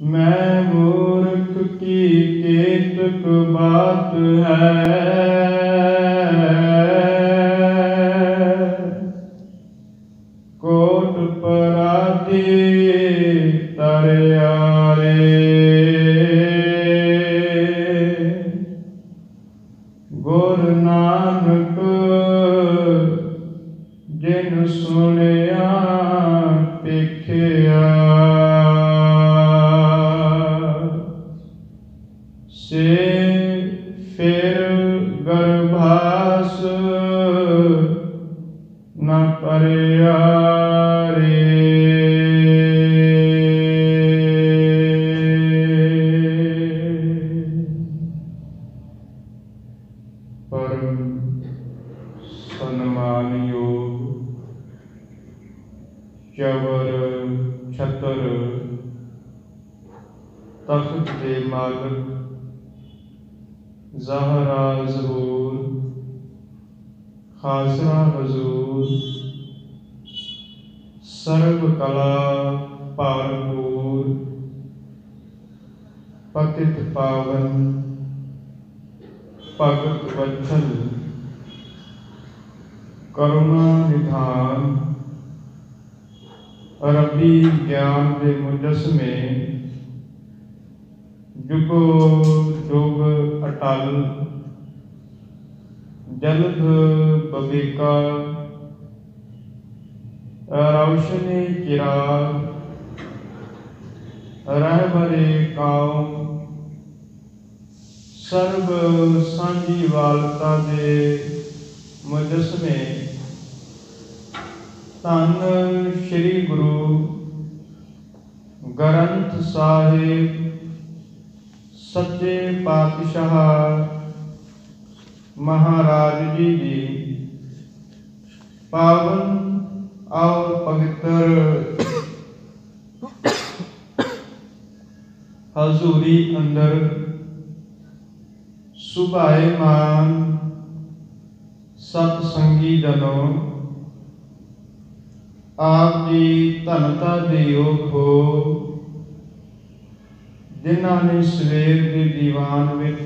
मैं मूर्ख की केतक बात है, कोट पराधी तरियारे। गुरु नानक जिन सुनिया पेखिया, से फिर गर्भास न परिया रे। परम सन्मानयोग चवर छतर तख्त दे मालिक ज़हरा ज़हूर खासरा हजूर, सर्व कला पारपूर, पतित पावन भगत वत्सल, करुणा निधान, रबी ज्ञान के मुजस्मे, जुगो जुग अटल, जलद बबीका, रोशनी चिराग, रहबरे काम, सर्व सांझी वालता दे मुजस्मे, धन श्री गुरु ग्रंथ साहिब सच्चे पातशाह महाराज जी की पावन और पवित्र हजूरी अंदर सुभायमान सतसंगी जनों, आप जी धनता दे योग हो, जिन्हां ने सवेर के दीवान विच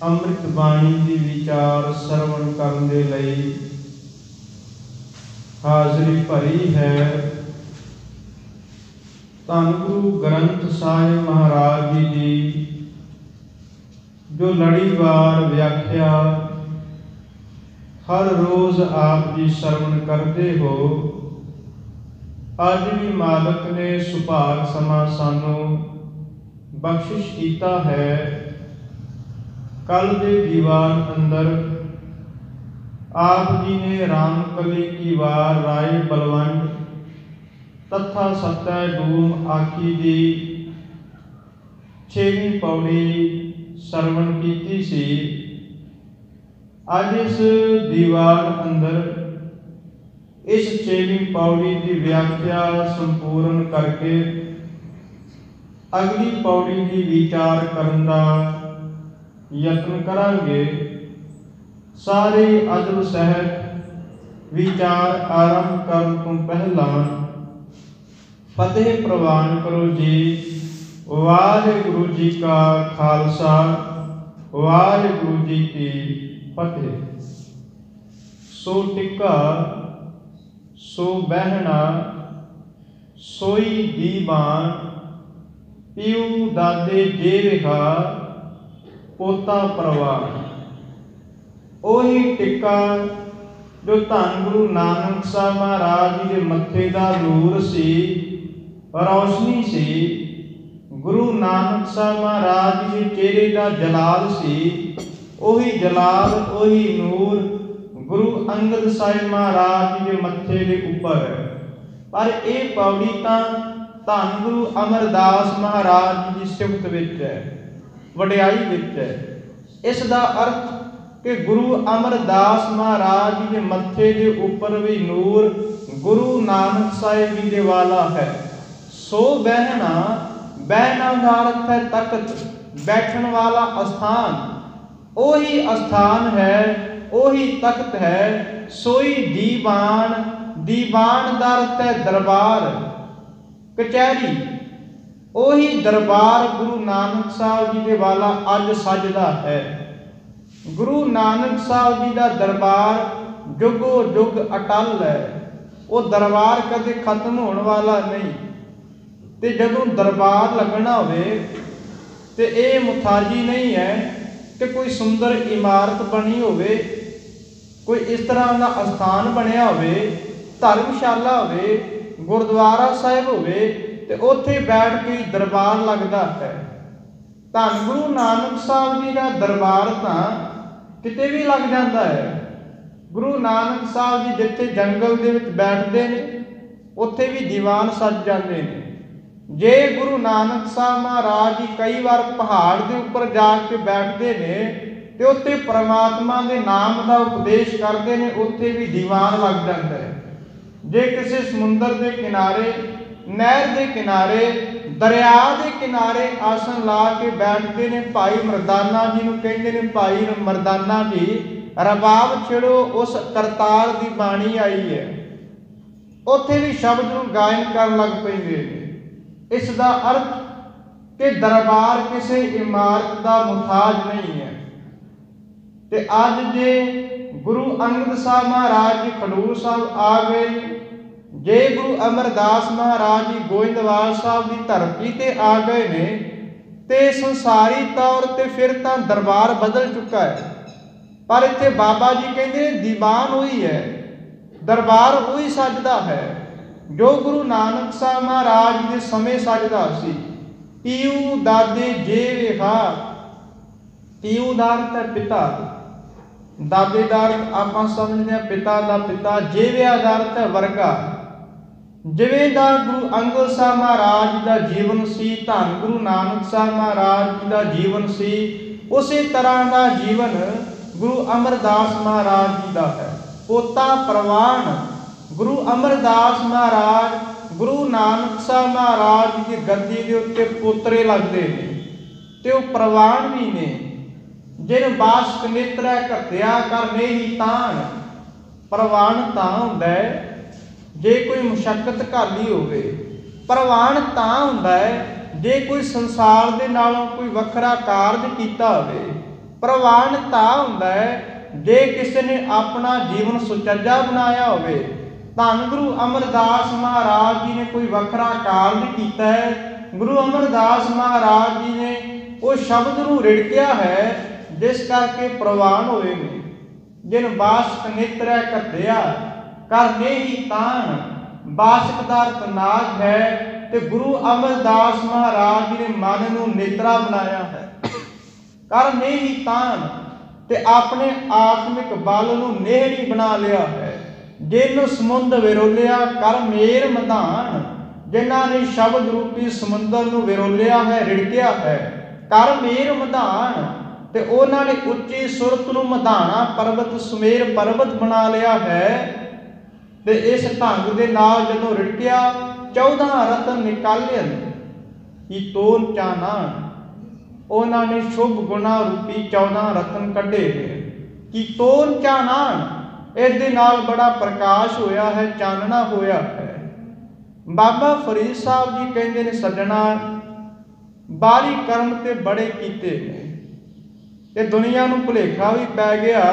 अमृत बाणी की विचार श्रवण करने दे लई हाजरी भरी है। धन गुरु ग्रंथ साहिब महाराज जी की जो लड़ीवार व्याख्या हर रोज आप जी श्रवण करते हो, अज भी मालक ने सुभाग समा सानू बख्शिश कीता है। कल दे दीवान अंदर आप जी ने रामकली की वार राय बलवंड तथा सत्य डूम आखी दी 6वीं पौड़ी श्रवण कीती सी। अज इस दीवान अंदर इस 6वीं पौड़ी की व्याख्या संपूर्ण करके अगली पौड़ी की विचार करने का यत्न करांगे। सारे अदब सहित विचार आरंभ करने तो पहला फतेह प्रवान करो जी। वाहिगुरु जी का खालसा, वाहिगुरु जी की फतेह। सो टिक्का सो बहना सोई दीवान, पिऊ दादे जे रिहा पोता परवान। ओही टिक्का जो धन गुरु नानक साहब महाराज जी के मत्थे दा नूर सी, रोशनी सी। गुरु नानक साहब महाराज जी के चेहरे का जलाल सी। ओही जलाल ओही नूर गुरु अंगद साहिब महाराज जी के मत्थे के उपर है। पर यह पौड़ी तो धन गुरु अमरदास महाराज जी की सिफत विच है, वडियाई विच है। इसका अर्थ कि गुरु अमरदास महाराज जी के मत्थे के उपर भी नूर गुरु नानक साहिब जी के वाला है। सो बहना, बहना का अर्थ है तख्त, बैठन वाला स्थान। ओही स्थान है, ओही तख्त है। सोई दीवान, दीवान का अर्थ है दरबार, कचहरी। ਉਹੀ ਦਰਬਾਰ ਗੁਰੂ ਨਾਨਕ ਸਾਹਿਬ ਜੀ ਦੇ ਵਾਲਾ ਅੱਜ ਸਜਦਾ ਹੈ। ਗੁਰੂ ਨਾਨਕ ਸਾਹਿਬ ਜੀ ਦਾ ਦਰਬਾਰ ਜੁਗੋ ਜੁਗ ਅਟਲ ਹੈ। ਉਹ ਦਰਬਾਰ ਕਦੇ ਖਤਮ ਹੋਣ ਵਾਲਾ ਨਹੀਂ। ਤੇ ਜਦੋਂ ਦਰਬਾਰ ਲੱਗਣਾ ਹੋਵੇ ਤੇ ਇਹ ਮੁਥਾਜੀ ਨਹੀਂ ਹੈ ਕਿ ਕੋਈ ਸੁੰਦਰ ਇਮਾਰਤ ਬਣੀ ਹੋਵੇ, ਕੋਈ ਇਸ ਤਰ੍ਹਾਂ ਦਾ ਅਸਥਾਨ ਬਣਿਆ ਹੋਵੇ, ਧਰਮਸ਼ਾਲਾ ਹੋਵੇ, ਗੁਰਦੁਆਰਾ ਸਾਹਿਬ ਹੋਵੇ ਤੇ ਉੱਥੇ ਬੈਠ ਕੇ ਦਰਬਾਰ ਲੱਗਦਾ ਹੈ। ਧੰਨ ਗੁਰੂ ਨਾਨਕ ਸਾਹਿਬ ਜੀ ਦਾ ਦਰਬਾਰ ਤਾਂ ਕਿਤੇ ਵੀ ਲੱਗ ਜਾਂਦਾ ਹੈ। ਗੁਰੂ ਨਾਨਕ ਸਾਹਿਬ ਜੀ ਜਿੱਥੇ ਜੰਗਲ ਦੇ ਵਿੱਚ ਬੈਠਦੇ ਨੇ ਉੱਥੇ ਵੀ ਦੀਵਾਨ ਸੱਜ ਜਾਂਦੇ ਨੇ। ਜੇ ਗੁਰੂ ਨਾਨਕ ਸਾਹਿਬ ਮਹਾਰਾਜ ਜੀ ਕਈ ਵਾਰ ਪਹਾੜ ਦੇ ਉੱਪਰ ਜਾ ਕੇ ਬੈਠਦੇ ਨੇ ਤੇ ਉੱਥੇ ਪ੍ਰਮਾਤਮਾ ਦੇ ਨਾਮ ਦਾ ਉਪਦੇਸ਼ ਕਰਦੇ ਨੇ, ਉੱਥੇ ਵੀ ਦੀਵਾਨ ਲੱਗ ਜਾਂਦਾ ਹੈ। ਜੇ ਕਿਸੇ ਸਮੁੰਦਰ ਦੇ ਕਿਨਾਰੇ, ਨਹਿਰ ਦੇ ਕਿਨਾਰੇ, ਦਰਿਆ ਦੇ ਕਿਨਾਰੇ ਆਸਣ ਲਾ ਕੇ ਬੈਠਦੇ ਨੇ, ਭਾਈ ਮਰਦਾਨਾ ਜੀ ਨੂੰ ਕਹਿੰਦੇ ਨੇ, ਭਾਈ ਮਰਦਾਨਾ ਜੀ ਰਬਾਬ ਛੇੜੋ ਉਸ ਕਰਤਾਰ ਦੀ ਬਾਣੀ ਆਈ ਹੈ, ਉੱਥੇ ਵੀ ਸ਼ਬਦ ਨੂੰ ਗਾਇਨ ਕਰਨ ਲੱਗ ਪੈਂਦੇ ਨੇ। ਇਸ ਦਾ ਅਰਥ ਕਿ ਦਰਬਾਰ ਕਿਸੇ ਇਮਾਰਤ ਦਾ ਮੁਹਤਾਜ ਨਹੀਂ ਹੈ। ਤੇ ਅੱਜ ਜੇ ਗੁਰੂ ਅੰਗਦ ਸਾਹਿਬ ਮਹਾਰਾਜ ਜੀ ਖਡੂਰ ਸਾਹਿਬ ਆ ਗਏ, ਜੇ ਗੁਰੂ ਅਮਰਦਾਸ ਮਹਾਰਾਜ ਜੀ ਗੋਇੰਦਵਾਲ ਸਾਹਿਬ ਦੀ ਧਰਤੀ ਤੇ ਆ ਗਏ ਨੇ ਤੇ ਸੰਸਾਰੀ ਤੌਰ ਤੇ ਫਿਰ ਤਾਂ ਦਰਬਾਰ ਬਦਲ ਚੁੱਕਾ ਹੈ। ਪਰ ਇੱਥੇ ਬਾਬਾ ਜੀ ਕਹਿੰਦੇ ਦੀਵਾਨ ਉਹੀ ਹੈ, ਦਰਬਾਰ ਉਹੀ ਸਜਦਾ ਹੈ ਜੋ ਗੁਰੂ ਨਾਨਕ ਸਾਹਿਬ ਮਹਾਰਾਜ ਦੇ ਸਮੇਂ ਸਜਦਾ ਸੀ। ਪੀਊ ਦਾਦੇ ਜੇ ਵੇਖਾ, ਪੀਊ ਦਾ ਅਰਥ ਹੈ ਪਿਤਾ, ਦਾਦੇ ਦਾ ਅਰਥ ਆਪਾਂ ਸਮਝਦੇ ਹਾਂ ਪਿਤਾ ਦਾ ਪਿਤਾ, ਜੇਵਿਆ ਦਾ ਅਰਥ ਹੈ ਵਰਗਾ। ਜਿਵੇਂ ਦਾ ਗੁਰੂ ਅੰਗਦ ਸਾਹਿਬ ਮਹਾਰਾਜ ਦਾ ਜੀਵਨ ਸੀ, ਧੰਨ ਗੁਰੂ ਨਾਨਕ ਸਾਹਿਬ ਮਹਾਰਾਜ ਜੀ ਦਾ ਜੀਵਨ ਸੀ, ਉਸੇ ਤਰ੍ਹਾਂ ਦਾ ਜੀਵਨ ਗੁਰੂ ਅਮਰਦਾਸ ਮਹਾਰਾਜ ਜੀ ਦਾ ਹੈ। ਪੋਤਾ ਪ੍ਰਵਾਨ ਗੁਰੂ ਅਮਰਦਾਸ ਮਹਾਰਾਜ, ਗੁਰੂ ਨਾਨਕ ਸਾਹਿਬ ਮਹਾਰਾਜ ਦੀ ਗੱਦੀ ਦੇ ਉੱਤੇ ਪੋਤਰੇ ਲੱਗਦੇ ਨੇ ਤੇ ਉਹ ਪ੍ਰਵਾਨ ਵੀ ਨੇ। ਜਿਨ ਬਾਸ਼ਕ ਨੇਤਰੈ ਘੱਤਿਆ ਕਰ ਨਹੀਂ ਤਾਣ, ਪ੍ਰਵਾਨ ਤਾਂ ਹੁੰਦਾ ਹੈ ਜੇ ਕੋਈ ਮੁਸ਼ੱਕਤ ਘਾਲੀ ਹੋਵੇ, ਪ੍ਰਵਾਨ ਤਾਂ ਹੁੰਦਾ ਹੈ ਜੇ ਕੋਈ ਸੰਸਾਰ ਦੇ ਨਾਲੋਂ ਕੋਈ ਵੱਖਰਾ ਕਾਰਜ ਕੀਤਾ ਹੋਵੇ, ਪ੍ਰਵਾਨ ਤਾਂ ਹੁੰਦਾ ਹੈ ਜੇ ਕਿਸੇ ਨੇ ਆਪਣਾ ਜੀਵਨ ਸੁਚੱਜਾ ਬਣਾਇਆ ਹੋਵੇ। ਧੰਨ ਗੁਰੂ ਅਮਰਦਾਸ ਮਹਾਰਾਜ ਜੀ ਨੇ ਕੋਈ ਵੱਖਰਾ ਕਾਰਜ ਕੀਤਾ ਹੈ। ਗੁਰੂ ਅਮਰਦਾਸ ਮਹਾਰਾਜ ਜੀ ਨੇ ਉਹ ਸ਼ਬਦ ਨੂੰ ਰਿੜਕਿਆ ਹੈ ਜਿਸ ਕਰਕੇ ਪ੍ਰਵਾਨ ਹੋਏ ਨੇ। ਜਿਨ ਬਾਸ਼ਕ ਨੇਤਰੈ ਘੱਤਿਆ ਕਰ ਨਹੀਂ ਤਾਣ, ਬਾਸ਼ਕ ਦਾ ਅਰਥ ਨਾਗ ਹੈ ਤੇ ਗੁਰੂ ਅਮਰਦਾਸ ਮਹਾਰਾਜ ਜੀ ਨੇ ਮਨ ਨੂੰ ਨੇਤਰਾ ਬਣਾਇਆ ਹੈ। ਕਰ ਨਹੀਂ ਤਾਣ ਤੇ ਆਪਣੇ ਆਤਮਿਕ ਬਲ ਨੂੰ ਨੇਹੜੀ ਬਣਾ ਲਿਆ ਹੈ। ਜਿਨ ਸਮੁੰਦ ਵਿਰੋਲਿਆ ਕਰ ਮੇਰ ਮਧਾਨ, ਜਿਨ੍ਹਾਂ ਨੇ ਸ਼ਬਦ ਰੂਪੀ ਸਮੁੰਦਰ ਨੂੰ ਵਿਰੋਲਿਆ ਹੈ, ਰਿੜਕਿਆ ਹੈ, ਕਰ ਮੇਰ ਮਧਾਨ, ਤੇ ਉਹਨਾਂ ਨੇ ਉੱਚੀ ਸੁਰਤ ਨੂੰ ਮਧਾਣਾ ਪਰਬਤ ਸੁਮੇਰ ਪਰਬਤ ਬਣਾ ਲਿਆ ਹੈ। ਤੇ ਇਸ ਢੰਗ ਦੇ ਨਾਲ ਜਦੋਂ ਰਿੜਕਿਆ 14 ਰਤਨ ਨਿਕਾਲੇ ਹੀ ਤੋਨ ਚਾਨਾਨ, ਉਹਨਾਂ ਨੇ ਸ਼ੁਭ ਗੁਣਾ ਰੂਪੀ 14 ਰਤਨ ਕੱਢੇ ਕਿ ਤੋਨ ਚਾਨਾਨ, ਇਸ ਦੇ ਨਾਲ ਬੜਾ ਪ੍ਰਕਾਸ਼ ਹੋਇਆ ਹੈ, ਚਾਨਣਾ ਹੋਇਆ ਹੈ। ਬਾਬਾ ਫਰੀਦ ਸਾਹਿਬ ਜੀ ਕਹਿੰਦੇ ਨੇ, ਸੱਜਣਾ ਬਾਹਰੀ ਕਰਮ ਤੇ ਬੜੇ ਕੀਤੇ ਨੇ ਤੇ ਦੁਨੀਆ ਨੂੰ ਭੁਲੇਖਾ ਵੀ ਪੈ ਗਿਆ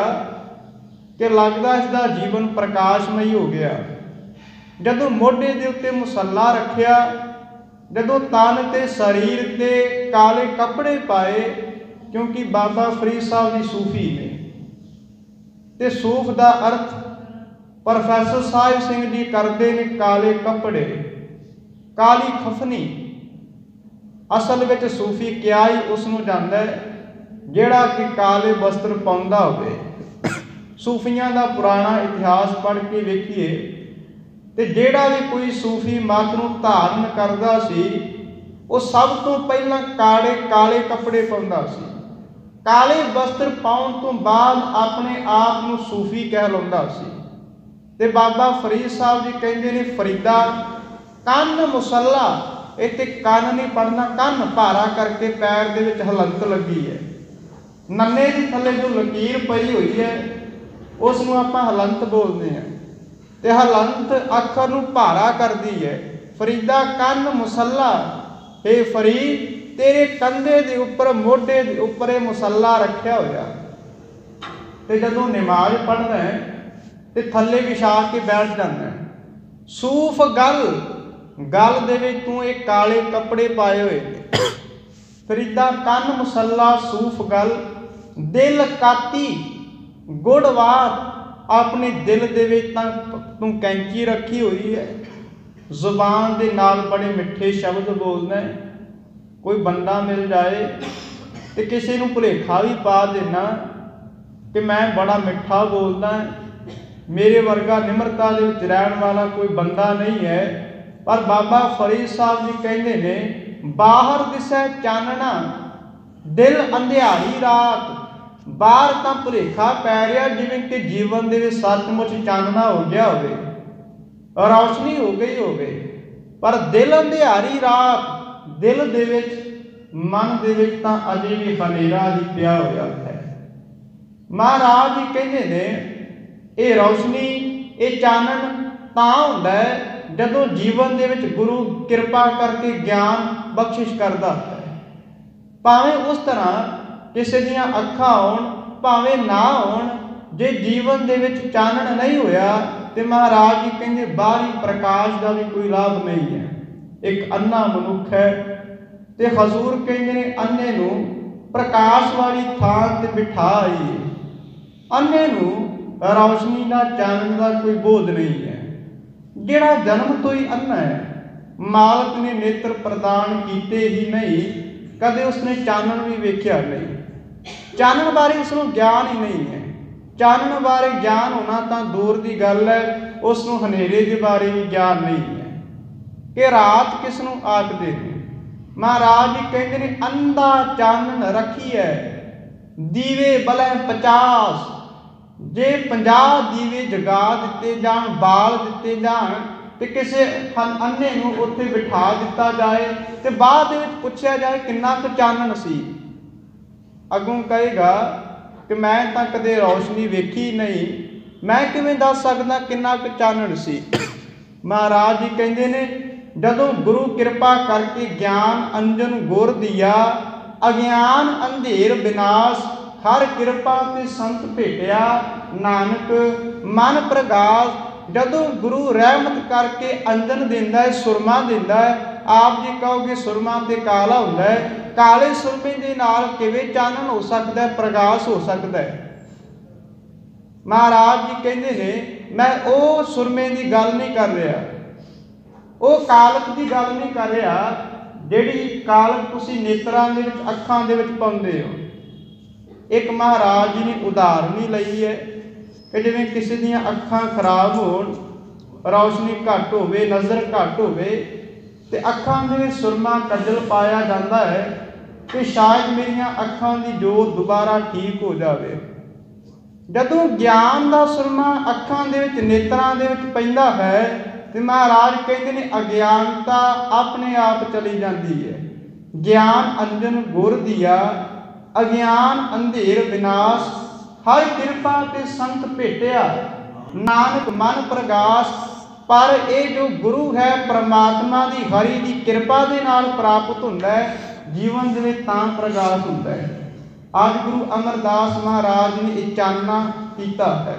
ਕਿ ਲੱਗਦਾ ਇਸ ਦਾ ਜੀਵਨ ਪ੍ਰਕਾਸ਼ਮਈ ਹੋ ਗਿਆ। ਜਦੋਂ ਮੋਢੇ ਦੇ ਉੱਤੇ ਮੁਸੱਲਾ ਰੱਖਿਆ, ਜਦੋਂ ਤਨ ਤੇ ਸਰੀਰ ਤੇ ਕਾਲੇ ਕੱਪੜੇ ਪਾਏ, ਕਿਉਂਕਿ ਬਾਬਾ ਫਰੀਦ ਸਾਹਿਬ ਜੀ ਸੂਫੀ ਨੇ ਤੇ ਸੂਫ ਦਾ ਅਰਥ ਪ੍ਰੋਫੈਸਰ ਸਾਹਿਬ ਸਿੰਘ ਜੀ ਕਰਦੇ ਨੇ ਕਾਲੇ ਕੱਪੜੇ, ਕਾਲੀ ਖਫਨੀ। ਅਸਲ ਵਿੱਚ ਸੂਫੀ ਕਿਹਾ ਹੀ ਉਸ ਨੂੰ ਜਾਂਦਾ ਹੈ ਜਿਹੜਾ ਕਿ ਕਾਲੇ ਵਸਤਰ ਪਾਉਂਦਾ ਹੋਵੇ। ਸੂਫੀਆਂ ਦਾ ਪੁਰਾਣਾ ਇਤਿਹਾਸ ਪੜ੍ਹ ਕੇ ਵੇਖੀਏ ਤੇ ਜਿਹੜਾ ਵੀ ਕੋਈ ਸੂਫੀ ਮਤ ਨੂੰ ਧਾਰਨ ਕਰਦਾ ਸੀ ਉਹ ਸਭ ਤੋਂ ਪਹਿਲਾਂ ਕਾਲੇ ਕੱਪੜੇ ਪਾਉਂਦਾ ਸੀ। ਕਾਲੇ ਵਸਤਰ ਪਾਉਣ ਤੋਂ ਬਾਅਦ ਆਪਣੇ ਆਪ ਨੂੰ ਸੂਫੀ ਕਹਿਲਾਉਂਦਾ ਸੀ। ਤੇ ਬਾਬਾ ਫਰੀਦ ਸਾਹਿਬ ਜੀ ਕਹਿੰਦੇ ਨੇ, ਫਰੀਦਾ ਕੰਨ ਮੁਸੱਲਾ, ਇੱਥੇ ਕੰਨ ਨਹੀਂ ਪੜਨਾ, ਕੰਨ ਭਾਰਾ ਕਰਕੇ ਪੈਰ ਦੇ ਵਿੱਚ ਹਲੰਤ ਲੱਗੀ ਹੈ। ਨੰਨੇ ਦੀ ਥੱਲੇ ਜੋ ਲਕੀਰ ਪਈ ਹੋਈ ਹੈ ਉਸ ਨੂੰ ਆਪਾਂ ਹਲੰਤ ਬੋਲਦੇ ਹਾਂ ਤੇ ਹਲੰਤ ਅੱਖਰ ਨੂੰ ਭਾਰਾ ਕਰਦੀ ਹੈ। ਫਰੀਦਾ ਕੰਨ ਮੁਸੱਲਾ, हे फरीद तेरे कंधे के उपर मोढे के उपर ये मुसला रखा होया, तो जदों नमाज पढ़ना है तो थले विछा के बैठ जाना। सूफ गल गल दे विच तूं ये काले कपड़े पाए हुए, फरीदा कन मुसला सूफ गल, दिल काती गुड़वार, अपने दिल दे विच तां तूं कैंची रखी हुई है, जुबान दे नाल बड़े मिठे शब्द बोलना है। कोई बंदा मिल जाए तो किसी नूं भुलेखा भी पा देना कि मैं बड़ा मिठा बोलदा, मेरे वर्गा निमरता दे विच रहण वाला कोई बंदा नहीं है। पर बाबा फरीद साहब जी कहते ने बाहर दिसै चानना दिल अंधियारी रात, बाहर तां भुलेखा पै रिहा जिवें कि जीवन दे विच सचमुच चानना हो गया होवे, रोशनी हो गई होवे, पर दिल अंधियारी रात, दिल दे विच मन दे विच तां अजे भी हनेरा ही पिया होया है। महाराज जी कहते ने ये रोशनी ये चानन तां हुंदा है जदों जीवन दे विच गुरु किरपा करके ज्ञान बख्शिश करदा है। भावें उस तरह किसी दियां अखां होण भावें ना होण, जे जीवन दे विच चानन नहीं होया तो महाराज जी कहते बाहरी प्रकाश का भी कोई लाभ नहीं है। एक अन्ना मनुख है तो हजूर कहते ने अन्ने नूं प्रकाश वाली थां ते बिठा आईए, अन्ने नूं रोशनी का चानन का कोई बोध नहीं है। जिहड़ा जन्म तो ही अन्ना है, मालक ने नेत्र प्रदान किए ही नहीं, कदे उसने चानन भी वेख्या नहीं, चानन बारे उसनूं ज्ञान ही नहीं है। चानन बारे ज्ञान होना तो दूर की गल है, उसनूं हनेरे के बारे भी ज्ञान नहीं है कि रात किसनूं आखदे ने। महाराज जी कहते ने अंधा चानन रखी है दीवे बलै 50, जे 50 दीवे जगा दिते जान, बाल दिते जान तो किसी अन्ने नूं उत्थे बिठा दिता जाए तो बाद विच पुछया जाए किन्ना कुछ चानन सी, अगों कहेगा कि मैं तो कदे रोशनी वेखी नहीं, मैं किवें दस सकदा किन्ना कुछ चानन सी। महाराज जी कहते ने जदों गुरु कृपा करके ज्ञान अंजन गुर दिया, अज्ञान अंधेर विनाश, हर कृपा ते संत भेटिया, नानक मन प्रगाश। जदों गुरु रहमत करके अंजन दिंदा है, सुरमा दिंदा है, आप जी कहोगे सुरमा ते काला हुंदा है, काले सुरमे दे नाल किवें चानन हो सकदा है, प्रकाश हो सकदा है। महाराज जी कहते ने मैं वो सुरमे की गल नहीं कर रहा, वो कालक की गल नहीं कर रहा जिहड़ी कालक तुसीं नेत्रां दे विच अखां दे विच पाउंदे हो। एक महाराज जी ने उदाहरण ही लई है कि जिवें किसी दियां अखां खराब होण, रोशनी घट होवे, नज़र घट होवे ते अखां दे विच सुरमा कजल पाया जाता है कि शायद मेरियां अखां की जोत दोबारा ठीक हो जाए। जदों ज्ञान का सुरमा अखां दे विच नेत्रां दे विच पैंदा है तो महाराज कहते ने अज्ञानता अपने आप चली जाती है। ज्ञान अंजन गुर दिया, अज्ञान अंधेर विनाश, हर कृपा ते संत भेटिया, नानक मन प्रगाश। पर ये जो गुरु है परमात्मा की हरि की कृपा के नाल प्राप्त होंदा है, जीवन दे विच तां प्रगाश होंदा है। आज गुरु अमरदास महाराज ने एक चानना कीता है,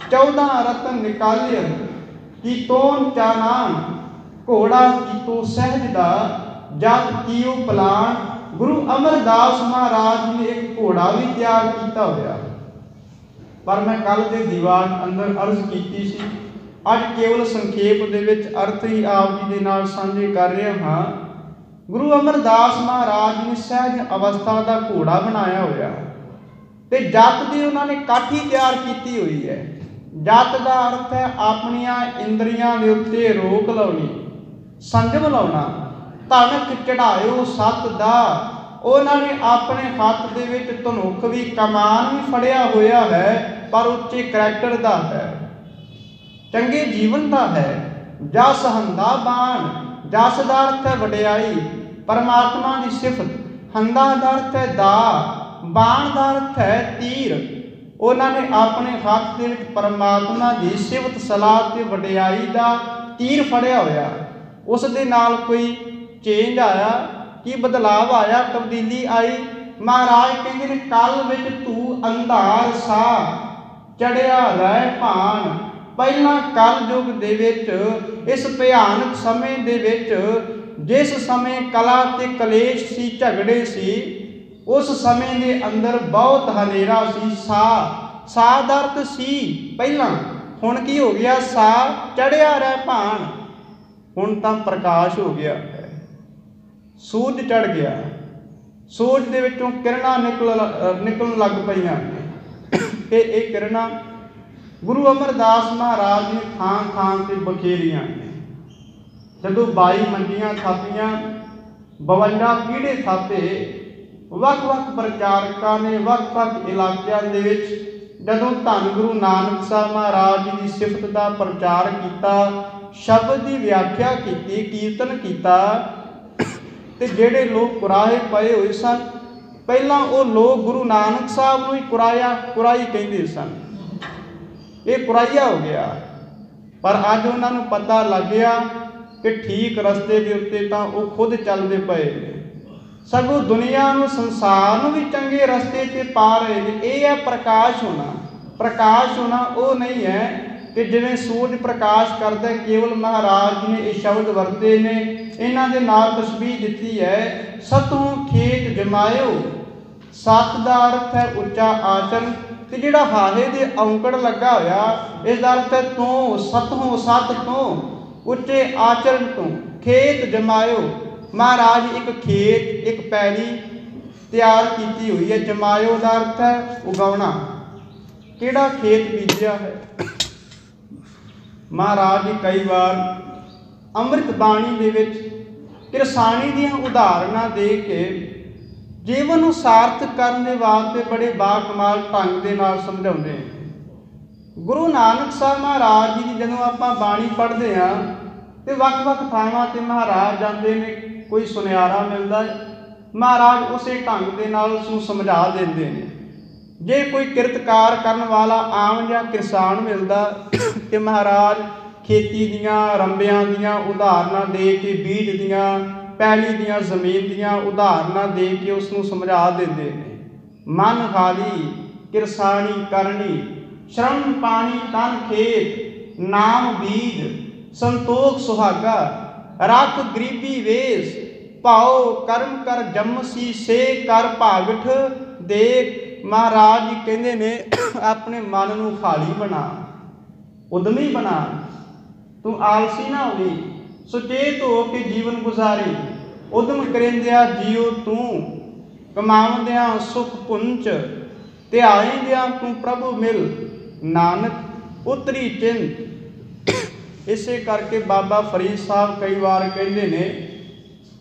14 रतन निकाले कि तोन चानान, घोड़ा की तो सहजदा, जग कियो पलान। गुरु अमरदास महाराज ने एक घोड़ा भी तैयार किया होया, पर मैं कल के दीवान अंदर अर्ज की सी, अज केवल संखेप दे विच अर्थ ही आप जी दे नाल साझे कर रहा हाँ। गुरु अमरदास महाराज ने सहज अवस्था का घोड़ा बनाया होया ते जत दी उन्होंने काठी तैयार की हुई है। जत का अर्थ है अपनिया इंद्रियां के उत्ते रोक लाउणी, संजम लाउणा। तनक चढ़ायो सत दा, उन्होंने अपने हाथ दे विच धनुख भी कमान भी फड़िया होया है, पर उच्चे करैक्टर का है, चंगे जीवन का है। जस हंदा बाण, जस का अर्थ है वडियाई, परमात्मा की सिफत। हंदा का अर्थ है दा, बाण का अर्थ है तीर। उन्होंने अपने हाथ के परमात्मा की सिफत सलाह ते वडियाई का तीर फड़िया होया, उस दे नाल कोई चेंज आया, की बदलाव आया, तब्दीली आई। महाराज कहते ने कल विच तू अंधार सा चढ़िया रह भान। पहला कल युग दे विच इस भयानक समय दे विच जिस समय कला ते कलेश सी, झगड़े सी, उस समय दे अंदर बहुत हनेरा सी। सा दा अर्थ सी पहला, हुण की हो गया सा चढ़िया रह भान, हुण तां प्रकाश हो गया है, सूरज चढ़ गया, सूरज दे विचों किरणां निकलण लग पईआं ते ये किरणां गुरु अमरदास महाराज ने थां थां ते बखेरियां ने। जदों 22 मंजियां थापीआं, 52 पीढ़े थापे, ਵੱਖ-ਵੱਖ ਪ੍ਰਚਾਰਕਾਂ ਨੇ ਵੱਖ-ਵੱਖ ਇਲਾਕਿਆਂ ਦੇ ਵਿੱਚ ਜਦੋਂ ਧੰਨ ਗੁਰੂ ਨਾਨਕ ਸਾਹਿਬ ਮਹਾਰਾਜ ਜੀ ਦੀ ਸਿਫਤ ਦਾ ਪ੍ਰਚਾਰ ਕੀਤਾ, ਸ਼ਬਦ ਦੀ ਵਿਆਖਿਆ ਕੀਤੀ, ਕੀਰਤਨ ਕੀਤਾ, ਤੇ ਜਿਹੜੇ ਲੋਕ ਕੁਰਾਹੇ ਪਏ ਹੋਏ ਸਨ, ਪਹਿਲਾਂ ਉਹ ਲੋਕ ਗੁਰੂ ਨਾਨਕ ਸਾਹਿਬ ਨੂੰ ਹੀ ਕੁਰਾਈ ਕਹਿੰਦੇ ਸਨ, ਇਹ ਕੁਰਾਈਆ ਹੋ ਗਿਆ। ਪਰ ਅੱਜ ਉਹਨਾਂ ਨੂੰ ਪਤਾ ਲੱਗ ਗਿਆ ਕਿ ਠੀਕ ਰਸਤੇ ਦੇ ਉੱਤੇ ਤਾਂ ਉਹ ਖੁਦ ਚੱਲਦੇ ਪਏ ਨੇ, ਸਗੋਂ ਦੁਨੀਆ ਨੂੰ, ਸੰਸਾਰ ਨੂੰ ਵੀ ਚੰਗੇ ਰਸਤੇ 'ਤੇ ਪਾ ਰਹੇ ਨੇ। ਇਹ ਹੈ ਪ੍ਰਕਾਸ਼ ਹੋਣਾ। ਪ੍ਰਕਾਸ਼ ਹੋਣਾ ਉਹ ਨਹੀਂ ਹੈ ਕਿ ਜਿਵੇਂ ਸੂਰਜ ਪ੍ਰਕਾਸ਼ ਕਰਦਾ, ਕੇਵਲ ਮਹਾਰਾਜ ਜੀ ਨੇ ਇਹ ਸ਼ਬਦ ਵਰਤੇ ਨੇ, ਇਹਨਾਂ ਦੇ ਨਾਲ ਤਸਬੀਹ ਦਿੱਤੀ ਹੈ, ਸਤੋਂ ਖੇਤ ਜਮਾਇਓ। ਸਤ ਦਾ ਅਰਥ ਹੈ ਉੱਚਾ ਆਚਰਨ, ਤੇ ਜਿਹੜਾ ਹਾਹੇ ਦੇ ਔਂਕੜ ਲੱਗਾ ਹੋਇਆ, ਇਸ ਦਾ ਅਰਥ ਹੈ ਤੋਂ, ਸਤੋਂ, ਸਤ ਤੋਂ, ਉੱਚੇ ਆਚਰਨ ਤੋਂ। ਖੇਤ ਜਮਾਇਓ, महाराज एक खेत, एक पैली तैयार की हुई है। जमायो का अर्थ है उगाना, किहड़ा खेत बीजिया है। महाराज जी कई बार अमृत बाणी दे विच किरसानी दीआं उदाहरणां दे के जीवन नूं सार्थक करने वास्ते बड़े बाकमाल ढंग दे नाल समझाउंदे हैं। गुरु नानक साहब महाराज जी दी जदों आपां बाणी पढ़दे हां ते वख-वख थावां ते महाराज जांदे ने, कोई सुनियारा मिलता है, महाराज उस ढंग के नाल उसनूं समझा देंदे ने। जे कोई किरतकार करने वाला आम या किसान मिलता तो महाराज खेती दियां, रंबियां दियां उदाहरणां दे के, बीज दियां, पैली दियां, जमीन दियां उदाहरणां दे के उसनूं समझा देंदे ने। मन खाली किरसानी करनी, श्रम पानी तन खेत, नाम बीज संतोख सुहागा, रख गरीबी वेश, भाओ कर्म कर जमसी से कर भागठ देख। महाराज जी कहते ने अपने मन नूं खाली बना, उद्यमी बना, तू आलसी ना होवी, सुचेत हो के जीवन गुजारी। उद्यम करेंदिया जियो तू, कमाउंदिया सुख पुंच, ध्याईंदिया तू प्रभु मिल, नानक उतरी चिंत। इसे करके बाबा फरीद साहब कई बार कहते ने